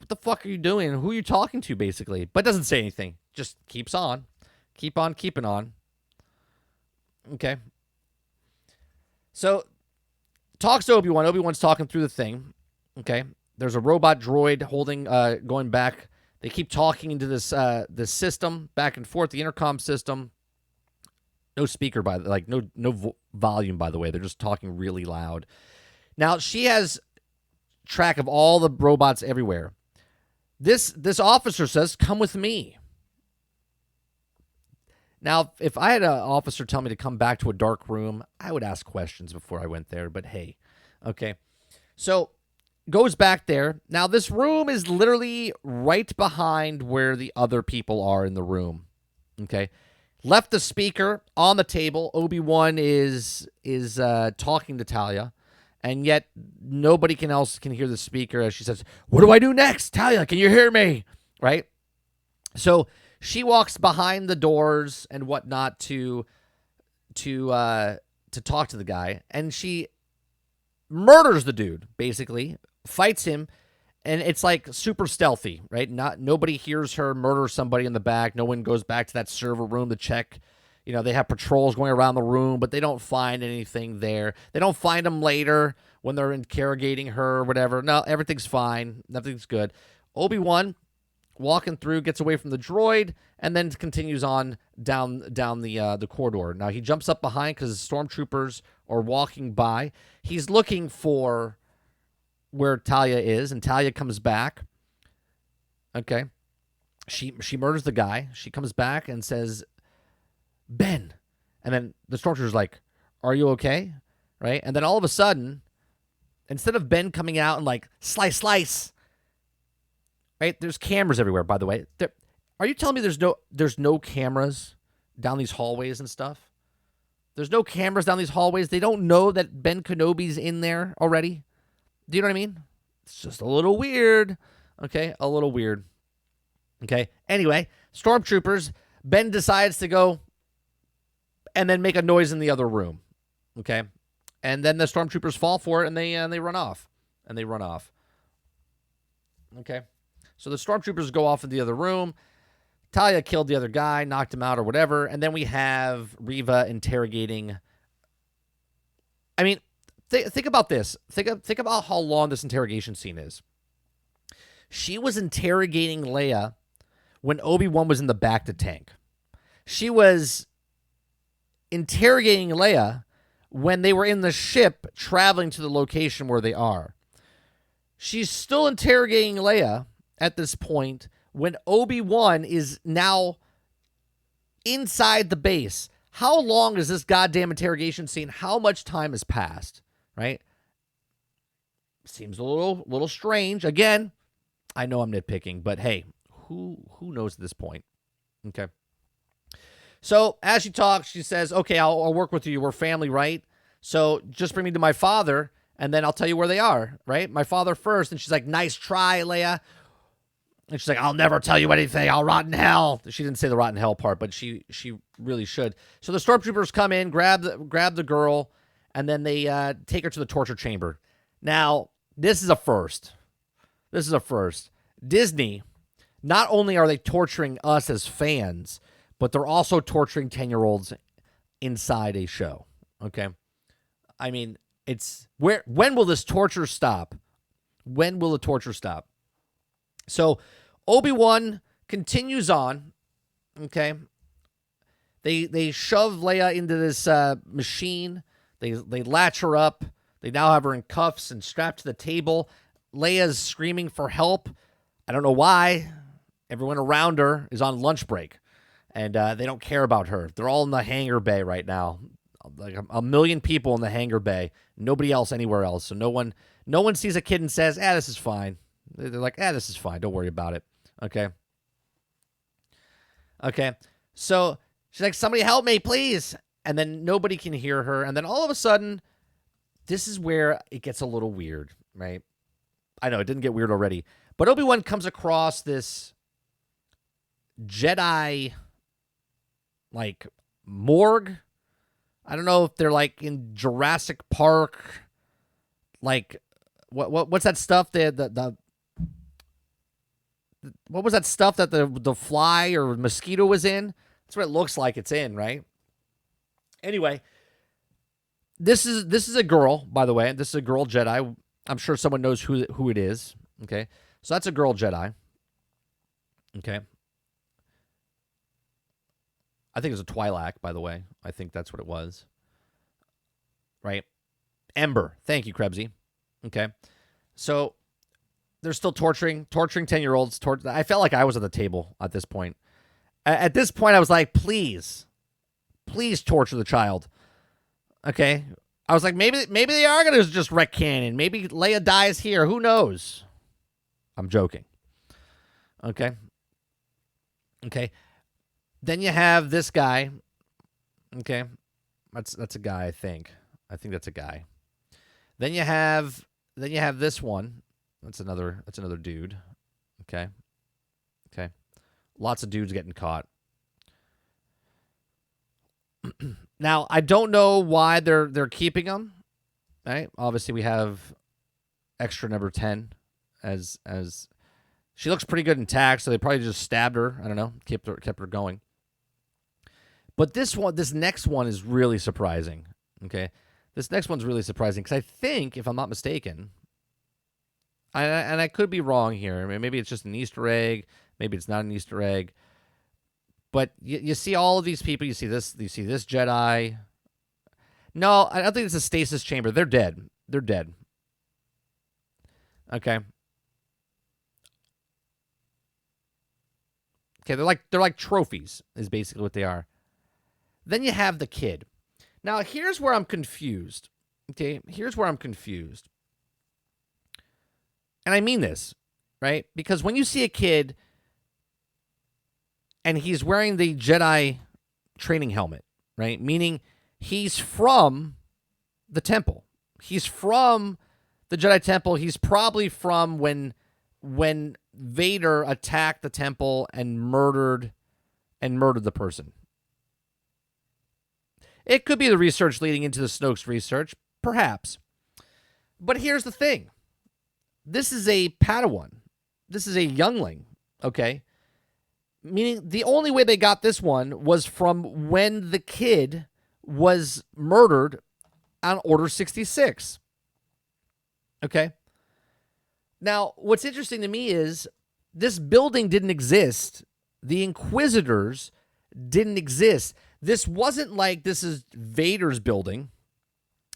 what the fuck are you doing? Who are you talking to, basically? But doesn't say anything. Just keeps on. Keep on keeping on. Okay. So, talks to Obi-Wan. Obi-Wan's talking through the thing. Okay. There's a robot droid going back. They keep talking into this system, back and forth, the intercom system. No speaker, no volume, by the way. They're just talking really loud. Now, she has track of all the robots everywhere. This officer says, "Come with me." Now, if I had an officer tell me to come back to a dark room, I would ask questions before I went there, but hey. Okay. So, goes back there. Now, this room is literally right behind where the other people are in the room. Okay. Left the speaker on the table. Obi-Wan is talking to Talia, and yet nobody else can hear the speaker as she says, "What do I do next? Talia, can you hear me?" Right? So she walks behind the doors and whatnot to talk to the guy, and she murders the dude, basically, fights him. And it's like super stealthy, right? Nobody hears her murder somebody in the back. No one goes back to that server room to check. They have patrols going around the room, but they don't find anything there. They don't find them later when they're interrogating her or whatever. No, everything's fine. Nothing's good. Obi-Wan walking through, gets away from the droid, and then continues on down the corridor. Now, he jumps up behind because stormtroopers are walking by. He's looking for where Talia is, and Talia comes back. Okay. She murders the guy. She comes back and says, "Ben." And then the stormtrooper's like, "Are you okay?" Right? And then all of a sudden, instead of Ben coming out and like, "Slice, slice," right? There's cameras everywhere, by the way. Are you telling me there's no cameras down these hallways and stuff? There's no cameras down these hallways. They don't know that Ben Kenobi's in there already. Do you know what I mean? It's just a little weird. Okay, a little weird. Okay, anyway, stormtroopers. Ben decides to go and then make a noise in the other room. Okay, and then the stormtroopers fall for it and they run off. Okay, so the stormtroopers go off in the other room. Talia killed the other guy, knocked him out or whatever, and then we have Reva interrogating. I mean, think about this. Think about how long this interrogation scene is. She was interrogating Leia when Obi-Wan was in the bacta tank. She was interrogating Leia when they were in the ship traveling to the location where they are. She's still interrogating Leia at this point when Obi-Wan is now inside the base. How long is this goddamn interrogation scene? How much time has passed? Right? Seems a little strange. Again, I know I'm nitpicking, but hey, who knows at this point? Okay. So as she talks, she says, "Okay, I'll work with you. We're family, right? So just bring me to my father, and then I'll tell you where they are, right? My father first." And she's like, "Nice try, Leia." And she's like, "I'll never tell you anything. I'll rot in hell." She didn't say the rot in hell part, but she really should. So the stormtroopers come in, grab the girl, and then they take her to the torture chamber. Now, this is a first. Disney, not only are they torturing us as fans, but they're also torturing 10-year-olds inside a show. Okay? I mean, when will this torture stop? When will the torture stop? So, Obi-Wan continues on. Okay? They shove Leia into this machine. They latch her up. They now have her in cuffs and strapped to the table. Leia's screaming for help. I don't know why. Everyone around her is on lunch break, and they don't care about her. They're all in the hangar bay right now. Like a million people in the hangar bay. Nobody else anywhere else. So no one sees a kid and says, "This is fine." They're like, "This is fine. Don't worry about it." Okay. So she's like, "Somebody help me, please." And then nobody can hear her. And then all of a sudden, this is where it gets a little weird, right? I know it didn't get weird already. But Obi-Wan comes across this Jedi, like, morgue. I don't know if they're, like, in Jurassic Park. Like, what's that stuff? The what was that stuff that the fly or mosquito was in? That's what it looks like it's in, right? Anyway, this is a girl, by the way. This is a girl Jedi. I'm sure someone knows who it is. Okay, so that's a girl Jedi. Okay, I think it's a Twi'lek, by the way. I think that's what it was. Right, Ember. Thank you, Krebsy. Okay, so they're still torturing 10-year-olds. I felt like I was at the table at this point. At this point, I was like, please torture the child. Okay, I was like, maybe they are gonna just wreck canon. Maybe Leia dies here. Who knows? I'm joking. Okay. Then you have this guy. Okay, that's a guy. I think that's a guy. Then you have this one. That's another dude. Okay. Lots of dudes getting caught. Now, I don't know why they're keeping them. Right? Obviously, we have extra number 10 as she looks pretty good intact, so they probably just stabbed her. I don't know, kept her going. But this next one is really surprising. Okay, this next one's really surprising because I think, if I'm not mistaken, and I could be wrong here. I mean, maybe it's just an Easter egg. Maybe it's not an Easter egg. But you see all of these people. You see this Jedi. No, I don't think it's a stasis chamber. They're dead. Okay. They're like trophies, is basically what they are. Then you have the kid. Now, here's where I'm confused. Okay, here's where I'm confused. And I mean this, right? Because when you see a kid and he's wearing the Jedi training helmet, right? Meaning he's from the temple. He's from the Jedi temple. He's probably from when Vader attacked the temple and murdered the person. It could be the research leading into the Snoke's research, perhaps. But here's the thing. This is a Padawan. This is a youngling, okay? Meaning the only way they got this one was from when the kid was murdered on Order 66. Okay? Now, what's interesting to me is this building didn't exist. The Inquisitors didn't exist. This wasn't like this is Vader's building.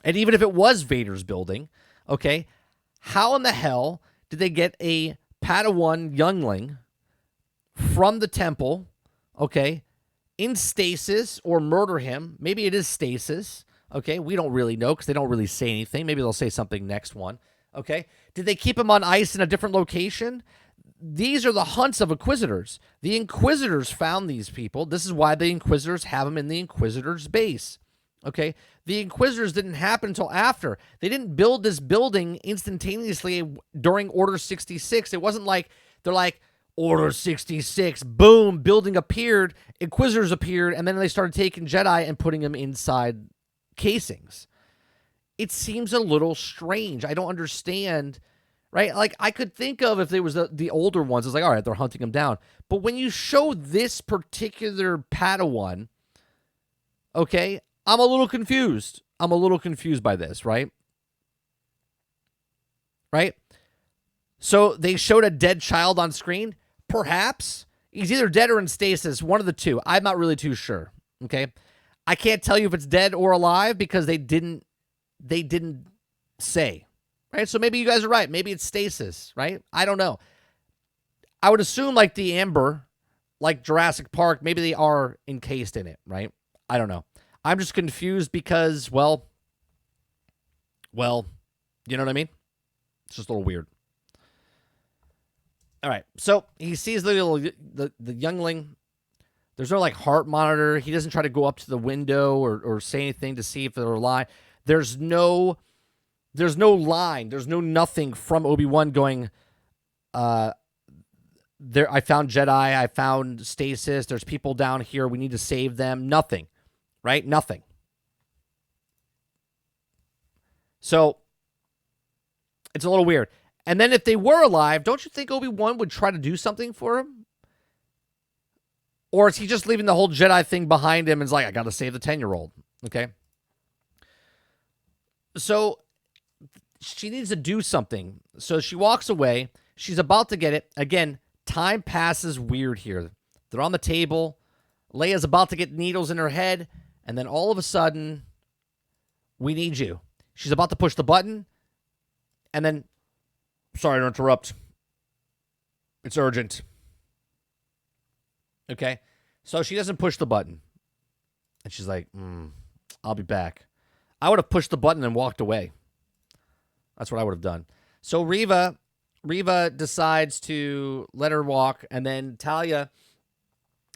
And even if it was Vader's building, okay, how in the hell did they get a Padawan youngling from the temple, okay, in stasis or murder him? Maybe it is stasis, okay? We don't really know because they don't really say anything. Maybe they'll say something next one, okay? Did they keep him on ice in a different location? These are the hunts of Inquisitors. The Inquisitors found these people. This is why the Inquisitors have them in the Inquisitors' base. Okay? The Inquisitors didn't happen until after. They didn't build this building instantaneously during Order 66. It wasn't like they're like, Order 66, boom, building appeared, Inquisitors appeared, and then they started taking Jedi and putting them inside casings. It seems a little strange. I don't understand. Right? Like, I could think of if there was the older ones, it's like, all right, they're hunting them down. But when you show this particular Padawan, okay, I'm a little confused. I'm a little confused by this, right? Right? So they showed a dead child on screen? Perhaps. He's either dead or in stasis, one of the two. I'm not really too sure, okay? I can't tell you if it's dead or alive because they didn't say. Right? So maybe you guys are right. Maybe it's stasis, right? I don't know. I would assume like the Amber, like Jurassic Park, maybe they are encased in it, right? I don't know. I'm just confused because, well, you know what I mean? It's just a little weird. All right. So he sees the youngling. There's no like heart monitor. He doesn't try to go up to the window or say anything to see if they're alive. There's no line. There's no nothing from Obi-Wan going, there. I found Jedi. I found stasis. There's people down here. We need to save them. Nothing, right? Nothing. So it's a little weird. And then if they were alive, don't you think Obi-Wan would try to do something for him? Or is he just leaving the whole Jedi thing behind him and is like, I got to save the 10-year-old? Okay. So she needs to do something. So she walks away. She's about to get it. Again, time passes weird here. They're on the table. Leia's about to get needles in her head. And then all of a sudden, we need you. She's about to push the button. And then, sorry to interrupt. It's urgent. Okay? So she doesn't push the button. And she's like, I'll be back. I would have pushed the button and walked away. That's what I would have done. So Reva decides to let her walk. And then Talia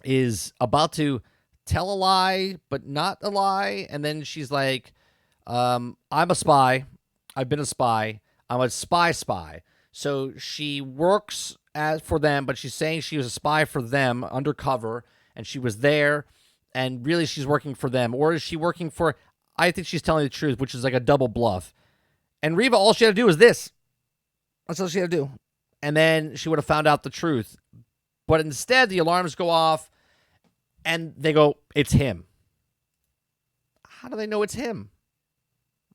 is about to tell a lie, but not a lie. And then she's like, I'm a spy. I've been a spy. I'm a spy. So she works for them, but she's saying she was a spy for them undercover, and she was there, and really she's working for them. Or is she working for... I think she's telling the truth, which is like a double bluff. And Reva, all she had to do was this. That's all she had to do. And then she would have found out the truth. But instead, the alarms go off, and they go, it's him. How do they know it's him?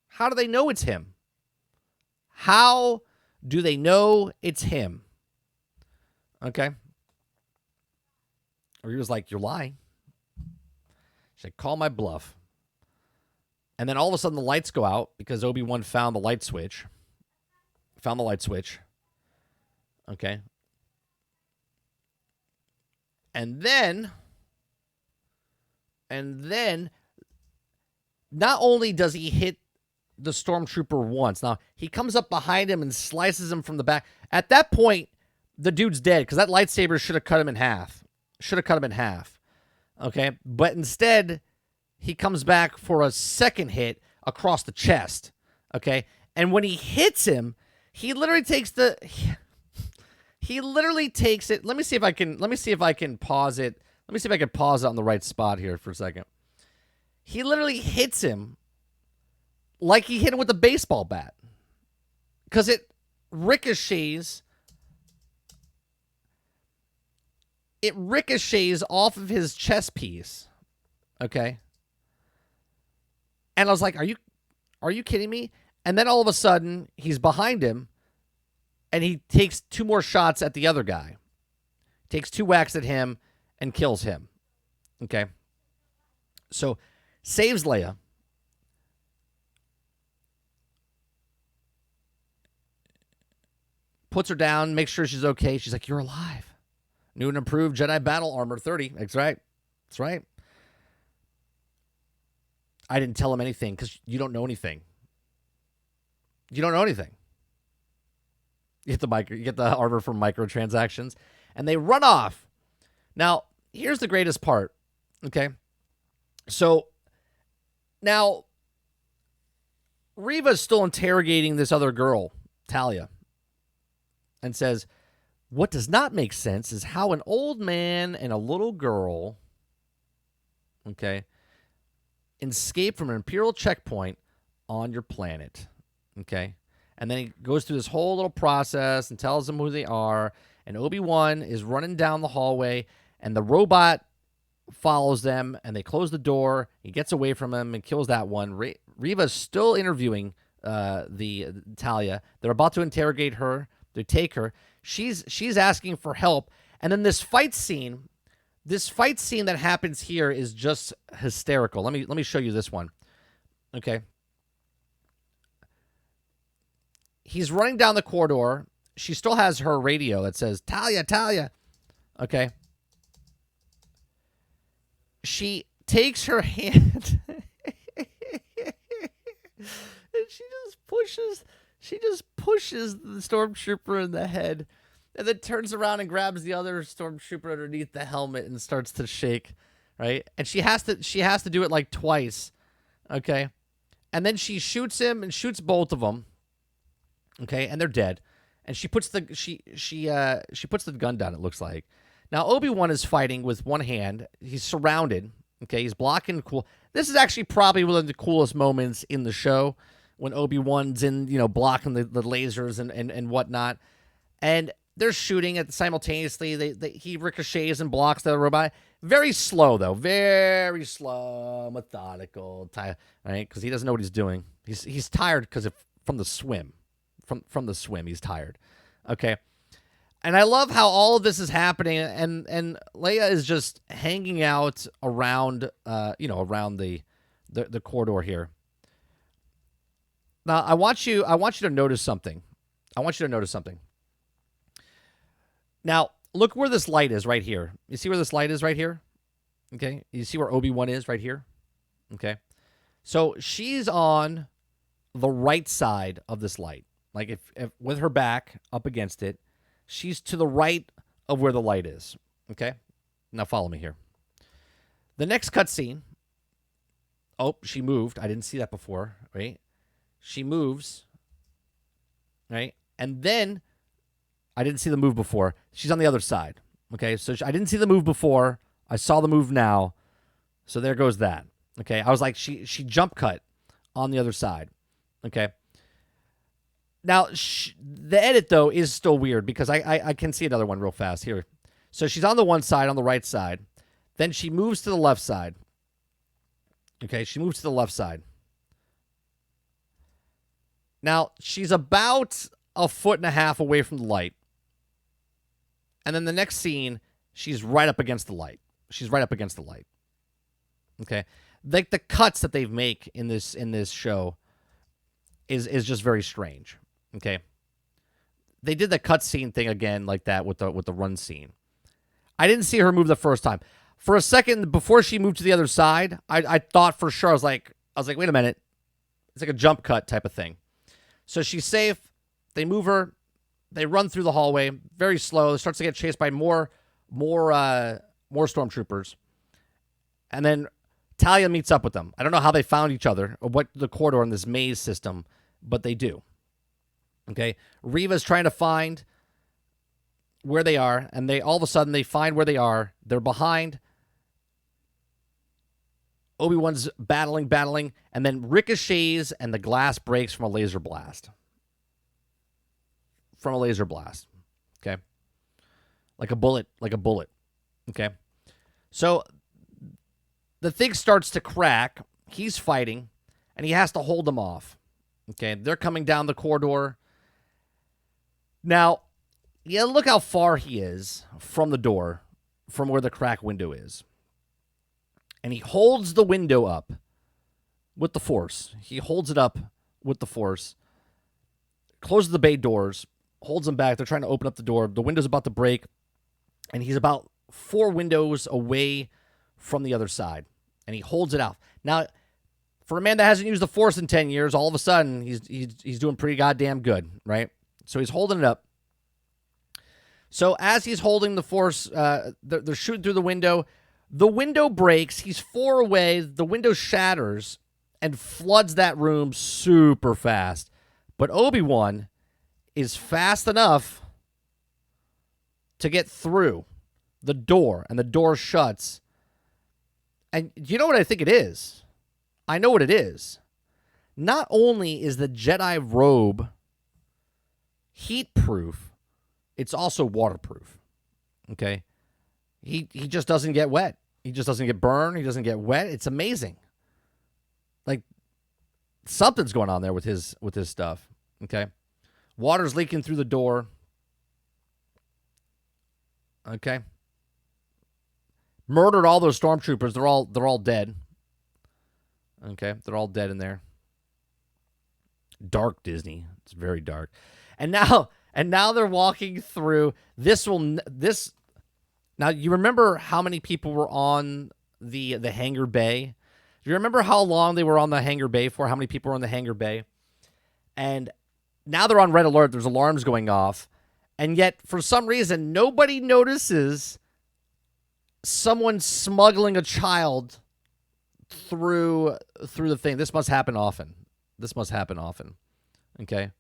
How do they know it's him? How do they know it's him? Okay. Or he was like, you're lying. She's like, call my bluff. And then all of a sudden the lights go out because Obi-Wan found the light switch. Okay. And then, not only does he hit the stormtrooper once, now he comes up behind him and slices him from the back. At that point, the dude's dead because that lightsaber should have cut him in half. Okay. But instead, he comes back for a second hit across the chest. Okay. And when he hits him, he literally takes it. Let me see if I can pause it. Let me see if I can pause it on the right spot here for a second. He literally hits him like he hit him with a baseball bat. Because it ricochets. It ricochets off of his chest piece. Okay. And I was like, are you kidding me? And then all of a sudden, he's behind him, and he takes 2 more shots at the other guy. Takes 2 whacks at him and kills him. Okay. So, saves Leia. Puts her down, makes sure she's okay. She's like, you're alive. New and improved Jedi Battle Armor 30. That's right. I didn't tell him anything because you don't know anything. You get the armor from microtransactions, and they run off. Now, here's the greatest part. Okay. So now Reva's still interrogating this other girl, Talia, and says, what does not make sense is how an old man and a little girl, okay, escape from an Imperial checkpoint on your planet. Okay. And then he goes through this whole little process and tells them who they are. And Obi-Wan is running down the hallway, and the robot follows them, and they close the door. He gets away from him and kills that one. Reva's still interviewing the Talia. They're about to interrogate her. They take her. She's asking for help. And then this fight scene that happens here is just hysterical. Let me show you this one. Okay. He's running down the corridor. She still has her radio that says, Talia, Talia. Okay. She takes her hand and she just pushes the stormtrooper in the head, and then turns around and grabs the other stormtrooper underneath the helmet and starts to shake, right? And she has to do it like twice. Okay. And then she shoots him and shoots both of them. Okay, and they're dead. And she puts the gun down, it looks like. Now Obi-Wan is fighting with one hand. He's surrounded. Okay, he's blocking cool. This is actually probably one of the coolest moments in the show. when Obi-Wan's in, blocking the lasers and whatnot. And they're shooting it simultaneously. He ricochets and blocks the robot. Very slow, though. Very slow, methodical, right? Because he doesn't know what he's doing. He's tired from the swim. From the swim, he's tired. Okay. And I love how all of this is happening, and Leia is just hanging out around, around the corridor here. Now, I want you to notice something. Now, look where this light is right here. You see where this light is right here? Okay. You see where Obi-Wan is right here? Okay. So she's on the right side of this light. Like if with her back up against it, she's to the right of where the light is. Okay. Now follow me here. The next cutscene. Oh, she moved. I didn't see that before, right? She moves, right? And then I didn't see the move before. She's on the other side. Okay, so I didn't see the move before. I saw the move now. So there goes that. Okay, I was like, she jump cut on the other side. Okay. Now, the edit, though, is still weird because I can see another one real fast here. So she's on the one side, on the right side. Then she moves to the left side. Okay, she moves to the left side. Now, she's about a 1.5 feet away from the light. And then the next scene, she's right up against the light. Okay? Like the cuts that they make in this show is just very strange. Okay? They did the cutscene thing again like that with the run scene. I didn't see her move the first time. For a second before she moved to the other side, I thought for sure I was like, wait a minute. It's like a jump cut type of thing. So she's safe. They move her. They run through the hallway very slow. It starts to get chased by more stormtroopers. And then Talia meets up with them. I don't know how they found each other or what the corridor in this maze system, but they do. Okay, Reva's trying to find where they are, and all of a sudden they find where they are. They're behind. Obi-Wan's battling, and then ricochets, and the glass breaks from a laser blast. Okay? Like a bullet. Okay? So the thing starts to crack. He's fighting, and he has to hold them off. Okay? They're coming down the corridor. Now, yeah, look how far he is from the door, from where the crack window is. And he holds the window up with the Force. Closes the bay doors, holds them back. They're trying to open up the door. The window's about to break, and he's about 4 windows away from the other side. And he holds it out. Now, for a man that hasn't used the Force in 10 years, all of a sudden, he's doing pretty goddamn good, right? So he's holding it up. So as he's holding the Force, they're shooting through the window. The window breaks. He's 4 away. The window shatters and floods that room super fast. But Obi-Wan is fast enough to get through the door, and the door shuts. And you know what I think it is? I know what it is. Not only is the Jedi robe heat-proof, it's also waterproof. Okay? He just doesn't get wet. He just doesn't get burned. He doesn't get wet. It's amazing. Like, something's going on there with his stuff. Okay? Water's leaking through the door. Okay? Murdered all those stormtroopers. They're all dead. Okay? They're all dead in there. Dark Disney. It's very dark. And now they're walking through this. Now, you remember how many people were on the hangar bay? Do you remember how long they were on the hangar bay for? How many people were on the hangar bay? And now they're on red alert. There's alarms going off. And yet, for some reason, nobody notices someone smuggling a child through the thing. This must happen often. Okay?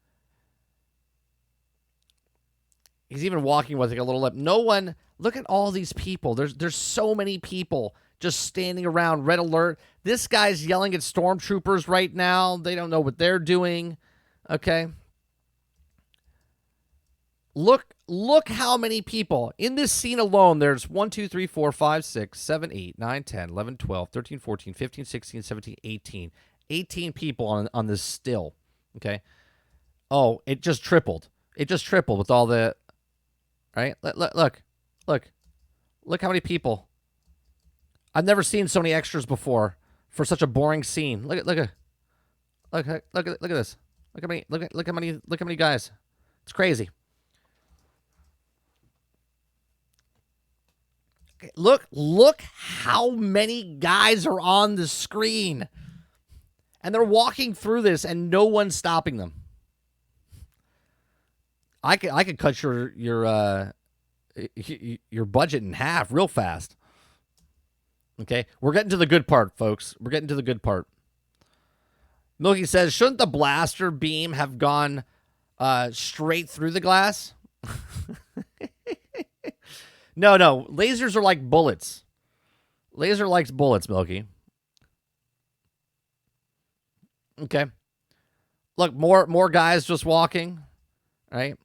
He's even walking with like a little lip. No one... Look at all these people. There's so many people just standing around, red alert. This guy's yelling at stormtroopers right now. They don't know what they're doing. Okay. Look how many people. In this scene alone, there's 1, 2, 3, 4, 5, 6, 7, 8, 9, 10, 11, 12, 13, 14, 15, 16, 17, 18. 18 people on this still. Okay. Oh, it just tripled. It just tripled with all the... Right? Look how many people. I've never seen so many extras before for such a boring scene. Look at this. Look how many guys. It's crazy. Okay, look how many guys are on the screen. And they're walking through this and no one's stopping them. I could cut your budget in half real fast. Okay, we're getting to the good part, folks. We're getting to the good part. Milky says, shouldn't the blaster beam have gone straight through the glass? No. Lasers are like bullets. Laser likes bullets, Milky. Okay. Look, more guys just walking, right?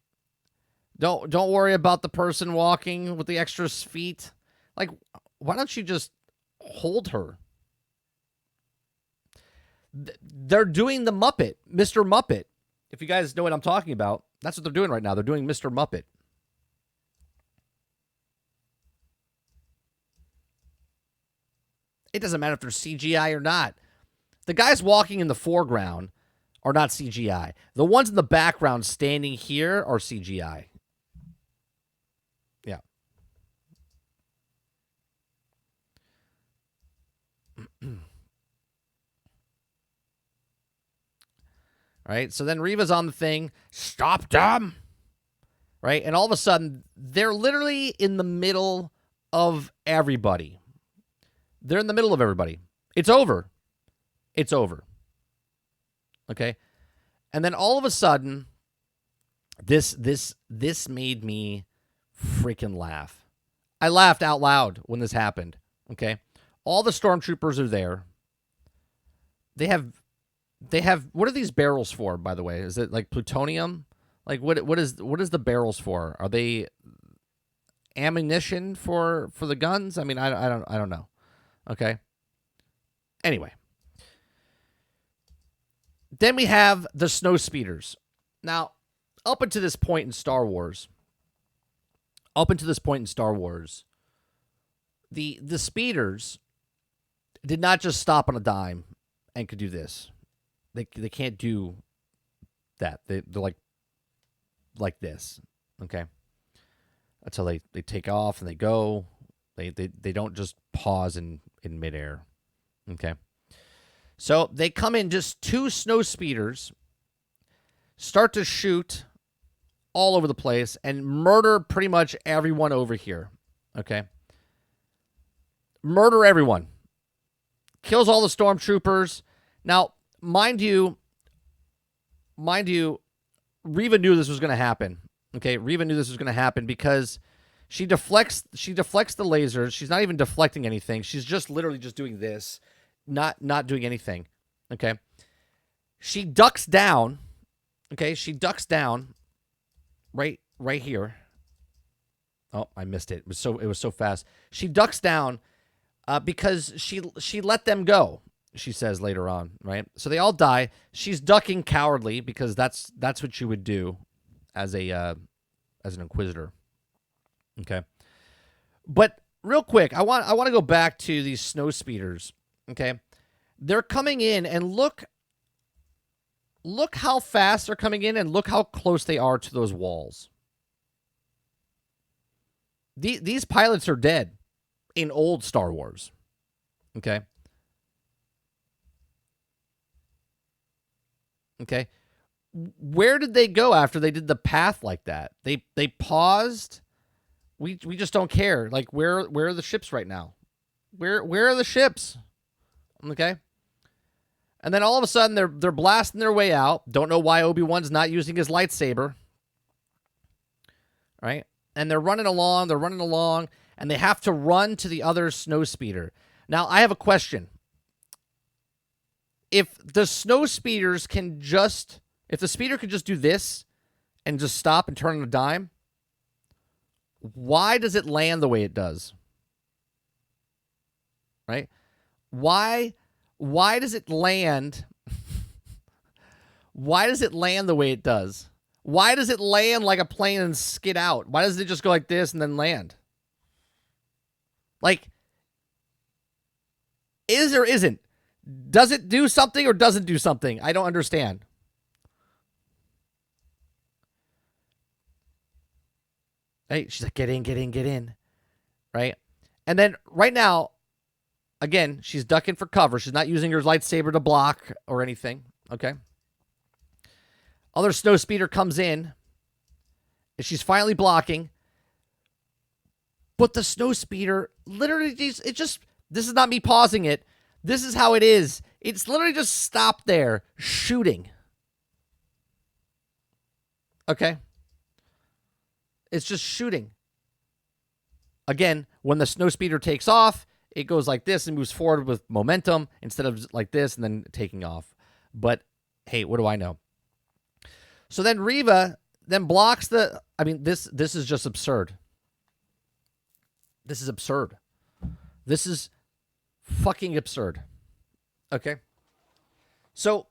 Don't worry about the person walking with the extra feet. Like, why don't you just hold her? They're doing the Muppet, Mr. Muppet. If you guys know what I'm talking about, that's what they're doing right now. They're doing Mr. Muppet. It doesn't matter if they're CGI or not. The guys walking in the foreground are not CGI. The ones in the background standing here are CGI. Yeah. Right? So then Reva's on the thing. Stop them! Right? And all of a sudden, they're literally in the middle of everybody. They're in the middle of everybody. It's over. It's over. Okay? And then all of a sudden, this made me freaking laugh. I laughed out loud when this happened. Okay? All the stormtroopers are there. They have what are these barrels for, by the way? Is it like plutonium? Like what is the barrels for? Are they ammunition for the guns? I mean, I don't know. Okay? Anyway. Then we have the snow speeders. Now, up until this point in Star Wars, the speeders did not just stop on a dime and could do this. They can't do that. They're like this. Okay? That's how they take off and they go. They don't just pause in midair. Okay? So they come in, just two snow speeders, start to shoot all over the place and murder pretty much everyone over here. Okay? Murder everyone. Kills all the stormtroopers. Now, mind you, Reva knew this was going to happen. Okay? Reva knew this was going to happen because she deflects the lasers. She's not even deflecting anything. She's just literally just doing this. Not doing anything. Okay. She ducks down. Okay, she ducks down right here. Oh, I missed it. It was so fast. She ducks down because she let them go, she says later on, right? So they all die. She's ducking cowardly because that's what you would do as an inquisitor. Okay. But real quick, I want to go back to these snow speeders. Okay, they're coming in, and look how fast they're coming in, and look how close they are to those walls. These pilots are dead in old Star Wars. Okay. Okay. Where did they go after they did the path like that? They paused. We just don't care. Like, where are the ships right now? Where are the ships? Okay. And then all of a sudden they're blasting their way out. Don't know why Obi-Wan's not using his lightsaber. Right? And they're running along, and they have to run to the other snow speeder. Now, I have a question. If the snow speeders can just, if the speeder could just do this and just stop and turn on a dime, why does it land the way it does? Right? Why does it land? Why does it land the way it does? Why does it land like a plane and skid out? Why doesn't it just go like this and then land? Like, is or isn't? Does it do something or doesn't do something? I don't understand. Hey, she's like, get in, get in, get in. Right? And then right now, again, she's ducking for cover. She's not using her lightsaber to block or anything. Okay? Other snow speeder comes in. And she's finally blocking. But the snow speeder literally, this is not me pausing it. This is how it is. It's literally just stopped there shooting. Okay? It's just shooting. Again, when the snow speeder takes off, it goes like this and moves forward with momentum instead of like this and then taking off. But hey, what do I know? So then Reva then blocks the... I mean, this is just absurd. This is absurd. This is fucking absurd. Okay? So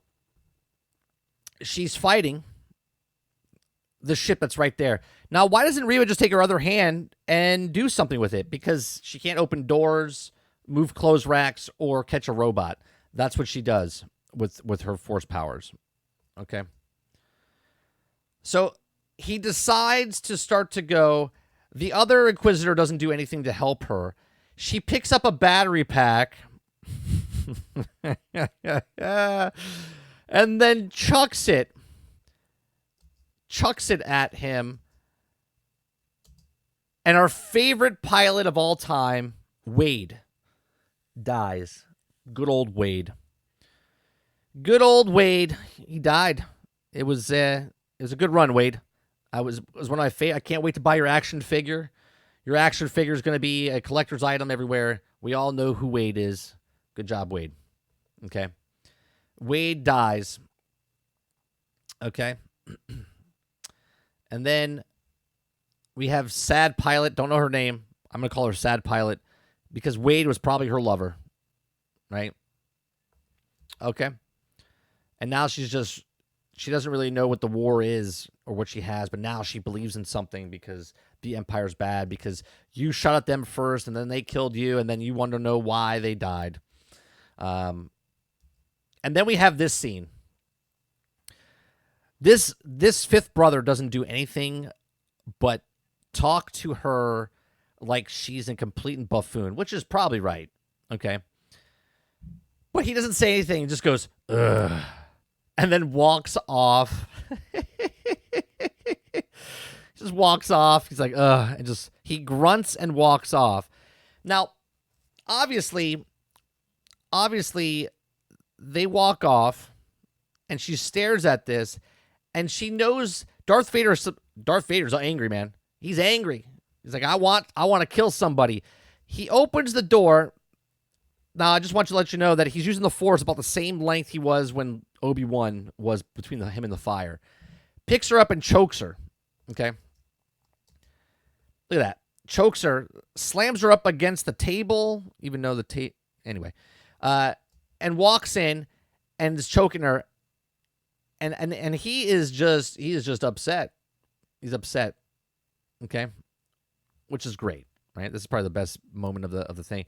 she's fighting the ship that's right there. Now, why doesn't Reva just take her other hand and do something with it? Because she can't open doors, move clothes racks, or catch a robot. That's what she does with her force powers. Okay? So he decides to start to go. The other Inquisitor doesn't do anything to help her. She picks up a battery pack and then chucks it at him. And our favorite pilot of all time, Wade, dies. Good old Wade. Good old Wade. He died. It was a good run, Wade. It was one of my favorite. I can't wait to buy your action figure. Your action figure is going to be a collector's item everywhere. We all know who Wade is. Good job, Wade. Okay. Wade dies. Okay. And then we have Sad Pilot. Don't know her name. I'm going to call her Sad Pilot because Wade was probably her lover. Right? Okay. And now she doesn't really know what the war is or what she has, but now she believes in something because the Empire's bad, because you shot at them first and then they killed you and then you want to know why they died. And then we have this scene. This fifth brother doesn't do anything but talk to her like she's a complete and buffoon, which is probably right. Okay. But he doesn't say anything. He just goes, ugh, and then walks off. Just walks off. He's like, ugh, and he grunts and walks off. Now, obviously, they walk off, and she stares at this, and she knows Darth Vader's angry, man. He's angry. He's like, I want to kill somebody. He opens the door. Now, I just want to let you know that he's using the Force about the same length he was when Obi-Wan was between him and the fire. Picks her up and chokes her. Okay? Look at that. Chokes her, slams her up against the table, even though anyway. And walks in and is choking her. And he is just upset. He's upset. Okay? Which is great, right? This is probably the best moment of the thing.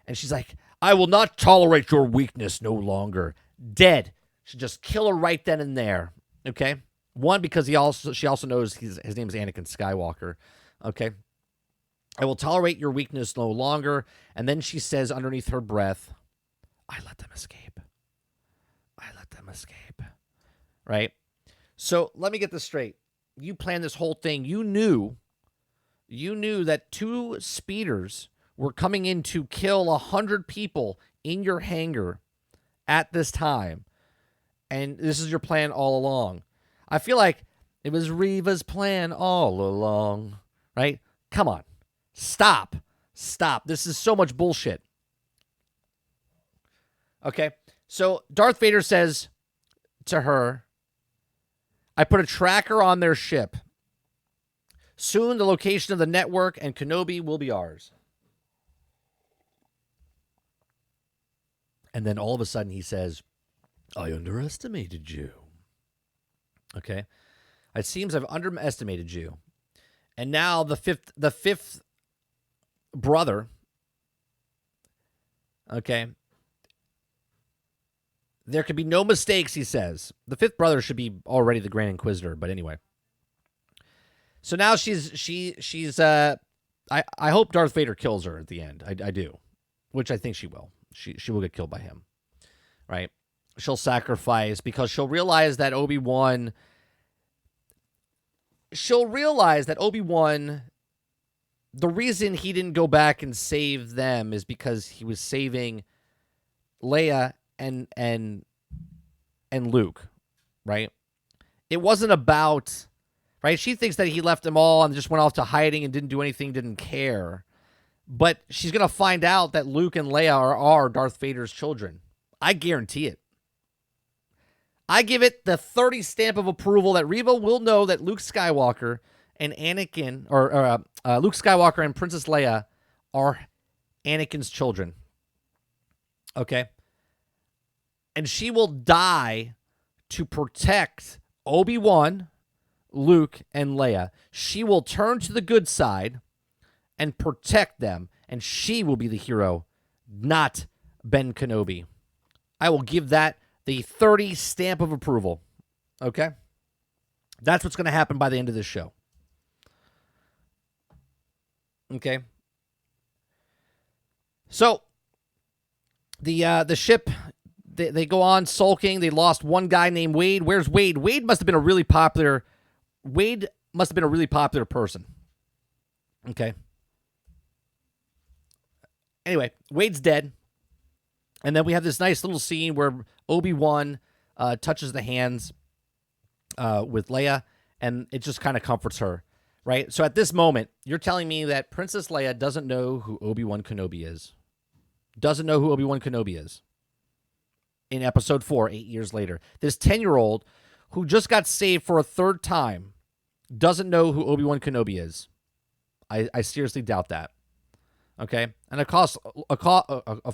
And she's like, I will not tolerate your weakness no longer. Dead. Should just kill her right then and there. Okay? One, because she also knows his name is Anakin Skywalker. Okay? I will tolerate your weakness no longer. And then she says underneath her breath, I let them escape. I let them escape. Right? So let me get this straight. You planned this whole thing. You knew that 2 speeders were coming in to kill 100 people in your hangar at this time. And this is your plan all along. I feel like it was Reva's plan all along. Right? Come on. Stop. This is so much bullshit. Okay, so Darth Vader says to her, I put a tracker on their ship. Soon the location of the network and Kenobi will be ours. And then all of a sudden he says, I underestimated you. Okay. It seems I've underestimated you. And now the fifth brother, okay, there could be no mistakes, he says. The fifth brother should be already the Grand Inquisitor, but anyway. So now she's I hope Darth Vader kills her at the end. I do, which I think she will. She will get killed by him, right? She'll sacrifice because she'll realize that Obi-Wan. The reason he didn't go back and save them is because he was saving Leia and Luke, right? It wasn't about, right? She thinks that he left them all and just went off to hiding and didn't do anything, didn't care. But she's going to find out that Luke and Leia are Darth Vader's children. I guarantee it. I give it the 30 stamp of approval that Reva will know that Luke Skywalker and Anakin, or Luke Skywalker and Princess Leia are Anakin's children. Okay? And she will die to protect Obi-Wan, Luke, and Leia. She will turn to the good side and protect them, and she will be the hero, not Ben Kenobi. I will give that the 30 stamp of approval. Okay? That's what's going to happen by the end of this show. Okay? So, the ship, they go on sulking. They lost one guy named Wade. Where's Wade? Wade must have been a really popular person. Okay? Anyway, Wade's dead. And then we have this nice little scene where Obi-Wan touches the hands with Leia, and it just kind of comforts her, right? So at this moment, you're telling me that Princess Leia doesn't know who Obi-Wan Kenobi is. Doesn't know who Obi-Wan Kenobi is. In episode 4, 8 years later. This 10-year-old who just got saved for a third time doesn't know who Obi-Wan Kenobi is. I seriously doubt that. Okay, and of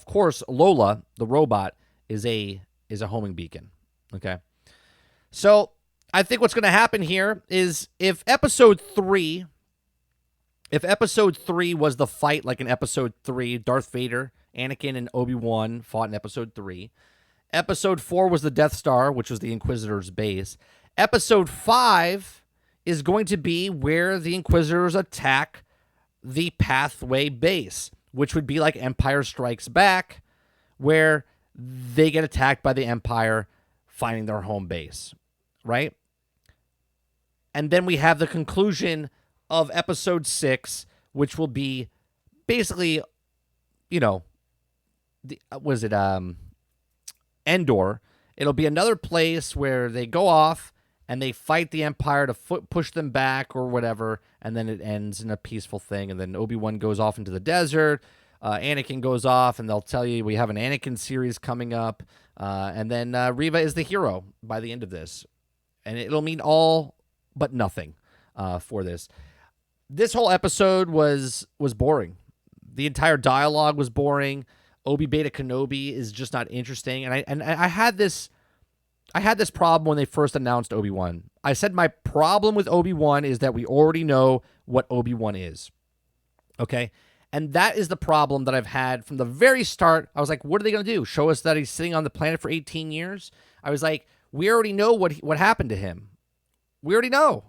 course, Lola, the robot, is a homing beacon. Okay, so I think what's going to happen here is if episode 3 was the fight, like in episode 3, Darth Vader, Anakin, and Obi-Wan fought in episode 3. Episode 4 was the Death Star, which was the Inquisitor's base. Episode 5 is going to be where the Inquisitors attack the Pathway base, which would be like Empire Strikes Back, where they get attacked by the Empire, finding their home base, right? And then we have the conclusion of episode 6, which will be basically, Endor. It'll be another place where they go off and they fight the Empire to push them back or whatever, and then it ends in a peaceful thing, and then Obi-Wan goes off into the desert, Anakin goes off, and they'll tell you we have an Anakin series coming up, and then Reva is the hero by the end of this, and it'll mean all but nothing for this. This whole episode was boring. The entire dialogue was boring. Obi-Beta Kenobi is just not interesting, and I had this problem when they first announced Obi-Wan. I said my problem with Obi-Wan is that we already know what Obi-Wan is. Okay? And that is the problem that I've had from the very start. I was like, what are they going to do? Show us that he's sitting on the planet for 18 years? I was like, we already know what happened to him. We already know.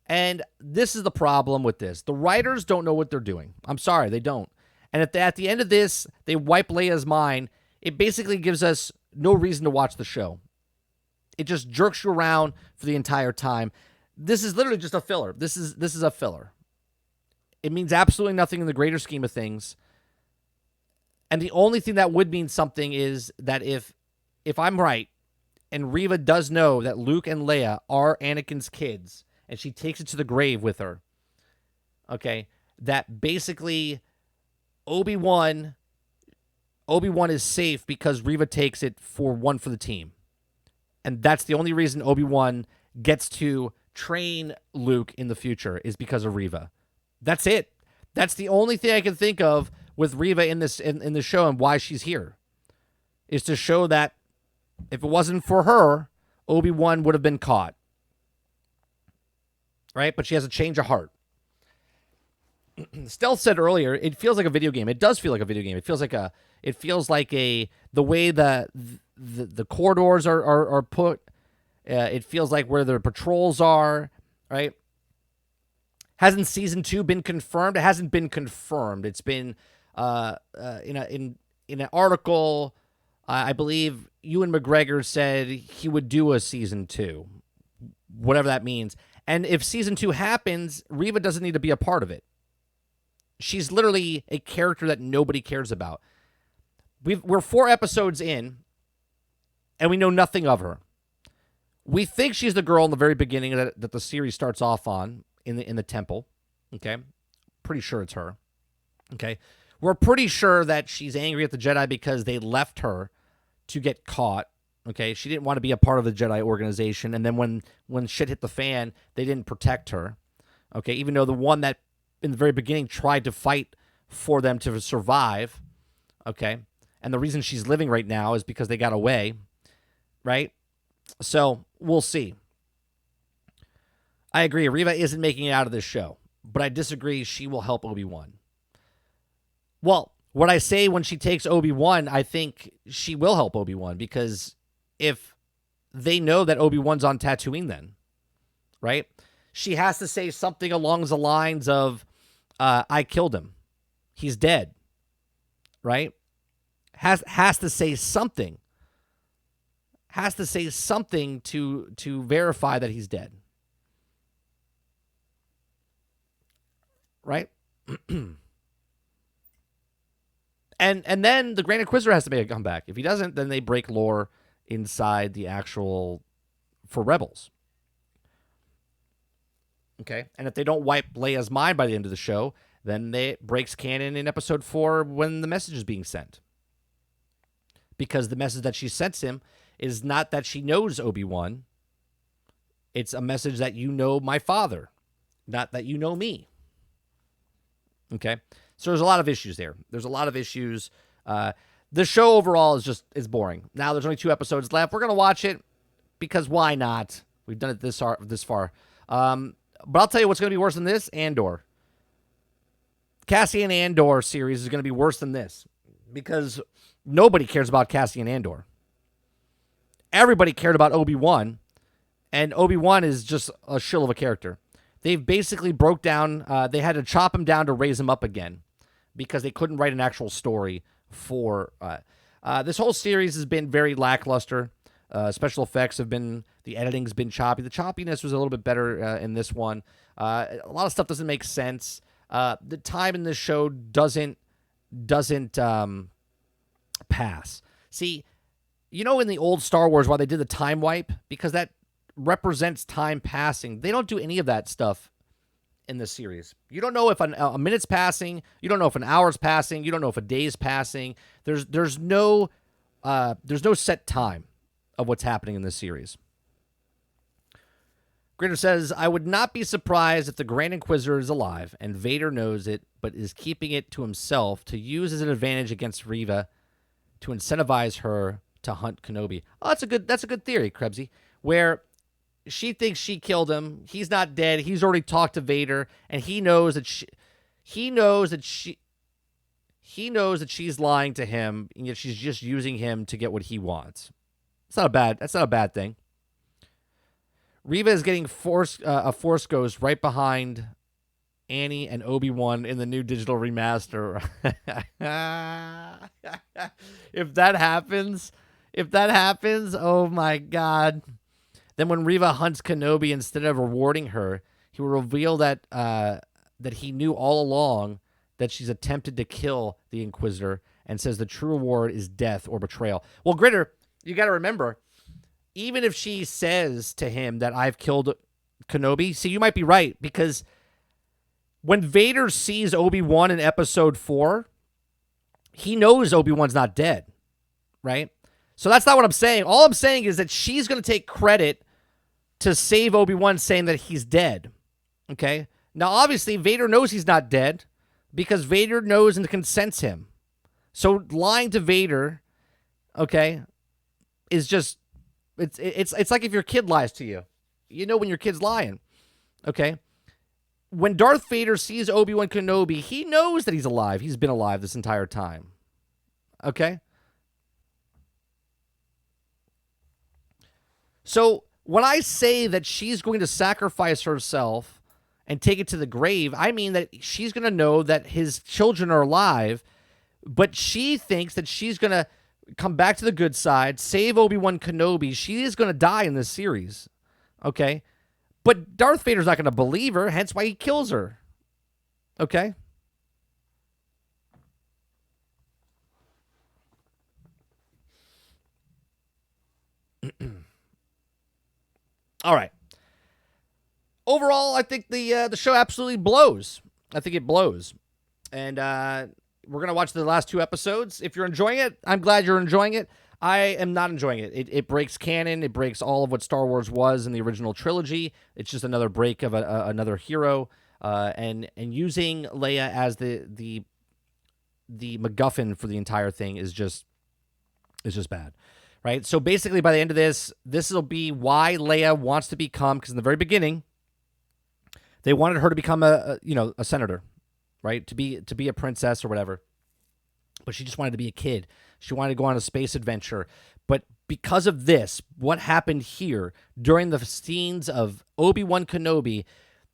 And this is the problem with this. The writers don't know what they're doing. I'm sorry, they don't. And at the end of this, they wipe Leia's mind. It basically gives us no reason to watch the show. It just jerks you around for the entire time. This is literally just a filler. This is a filler. It means absolutely nothing in the greater scheme of things. And the only thing that would mean something is that if I'm right, and Reva does know that Luke and Leia are Anakin's kids, and she takes it to the grave with her, okay, that basically Obi-Wan Obi-Wan is safe because Reva takes it for one for the team. And that's the only reason Obi-Wan gets to train Luke in the future is because of Reva. That's it. That's the only thing I can think of with Reva in this in the show and why she's here. Is to show that if it wasn't for her, Obi-Wan would have been caught. Right? But she has a change of heart. Stealth said earlier, it feels like a video game. It does feel like a video game. It feels like the way the corridors are put. It feels like where the patrols are, right? Hasn't season 2 been confirmed? It hasn't been confirmed. It's been in an article. I believe Ewan McGregor said he would do a season 2, whatever that means. And if season 2 happens, Reva doesn't need to be a part of it. She's literally a character that nobody cares about. We're 4 episodes in, and we know nothing of her. We think she's the girl in the very beginning that the series starts off on in the temple. Okay, pretty sure it's her. Okay, we're pretty sure that she's angry at the Jedi because they left her to get caught. Okay, she didn't want to be a part of the Jedi organization, and then when shit hit the fan, they didn't protect her. Okay, even though the one that in the very beginning tried to fight for them to survive. Okay, and the reason she's living right now is because they got away. Right. So we'll see. I agree. Reva isn't making it out of this show, but I disagree. She will help Obi-Wan. Well, what I say when she takes Obi-Wan, I think she will help Obi-Wan because if they know that Obi-Wan's on Tatooine then, right? She has to say something along the lines of, I killed him. He's dead, right? Has to say something. Has to say something to verify that he's dead. Right? and then the Grand Inquisitor has to make a comeback. If he doesn't, then they break lore inside the actual for Rebels. Okay? And if they don't wipe Leia's mind by the end of the show, then it breaks canon in episode 4 when the message is being sent. Because the message that she sends him is not that she knows Obi-Wan. It's a message that you know my father, not that you know me. Okay? So there's a lot of issues there. There's a lot of issues. The show overall is boring. Now there's only 2 episodes left. We're going to watch it because why not? We've done it this far. But I'll tell you what's going to be worse than this, Andor. Cassian Andor series is going to be worse than this because nobody cares about Cassian Andor. Everybody cared about Obi-Wan, and Obi-Wan is just a shill of a character. They've basically broke down, they had to chop him down to raise him up again because they couldn't write an actual story for, this whole series has been very lackluster. Special effects have been, the editing's been choppy. The choppiness was a little bit better in this one. A lot of stuff doesn't make sense. The time in this show doesn't pass. See, you know, in the old Star Wars, why they did the time wipe? Because that represents time passing. They don't do any of that stuff in this series. You don't know if a minute's passing. You don't know if an hour's passing. You don't know if a day's passing. There's no set time of what's happening in this series. Gritter says, I would not be surprised if the Grand Inquisitor is alive and Vader knows it, but is keeping it to himself to use as an advantage against Reva to incentivize her to hunt Kenobi. Oh, that's a good theory, Krebsy, where she thinks she killed him. He's not dead. He's already talked to Vader, and he knows that she's lying to him, and yet she's just using him to get what he wants. That's not a bad thing. Reva is getting a Force Ghost right behind Annie and Obi-Wan in the new digital remaster. If that happens, oh my God. Then when Reva hunts Kenobi, instead of rewarding her, he will reveal that he knew all along that she's attempted to kill the Inquisitor and says the true reward is death or betrayal. Well, Gritter, you got to remember, even if she says to him that I've killed Kenobi, see, you might be right, because when Vader sees Obi-Wan in episode 4, he knows Obi-Wan's not dead, right? So that's not what I'm saying. All I'm saying is that she's going to take credit to save Obi-Wan, saying that he's dead. Okay? Now, obviously, Vader knows he's not dead because Vader knows and consents him. So lying to Vader, okay, is just it's like if your kid lies to you. You know when your kid's lying. Okay? When Darth Vader sees Obi-Wan Kenobi, he knows that he's alive. He's been alive this entire time. Okay? So when I say that she's going to sacrifice herself and take it to the grave, I mean that she's going to know that his children are alive, but she thinks that she's going to come back to the good side, save Obi-Wan Kenobi. She is going to die in this series, okay? But Darth Vader's not going to believe her, hence why he kills her, okay? All right. Overall, I think the show absolutely blows. I think it blows. And we're going to watch the last 2 episodes. If you're enjoying it, I'm glad you're enjoying it. I am not enjoying it. It breaks canon. It breaks all of what Star Wars was in the original trilogy. It's just another break of another hero. And using Leia as the MacGuffin for the entire thing is just bad. Right? So basically, by the end of this will be why Leia wants to become, because in the very beginning, they wanted her to become a senator, right? To be a princess or whatever. But she just wanted to be a kid. She wanted to go on a space adventure. But because of this, what happened here during the scenes of Obi-Wan Kenobi,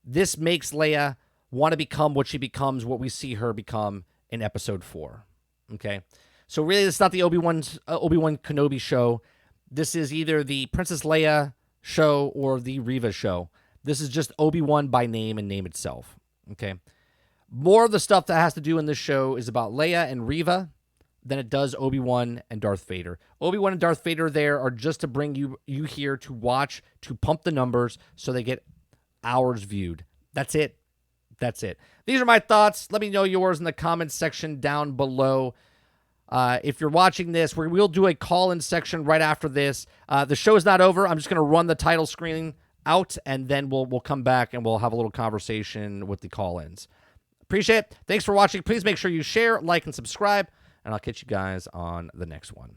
this makes Leia want to become what she becomes, what we see her become in Episode 4. Okay? So really, it's not the Obi-Wan Kenobi show. This is either the Princess Leia show or the Reva show. This is just Obi-Wan by name and name itself. Okay? More of the stuff that has to do in this show is about Leia and Reva than it does Obi-Wan and Darth Vader. Obi-Wan and Darth Vader there are just to bring you here to watch, to pump the numbers so they get hours viewed. That's it. That's it. These are my thoughts. Let me know yours in the comments section down below. If you're watching this, we'll do a call-in section right after this. The show is not over. I'm just going to run the title screen out, and then we'll come back and we'll have a little conversation with the call-ins. Appreciate it. Thanks for watching. Please make sure you share, like, and subscribe, and I'll catch you guys on the next one.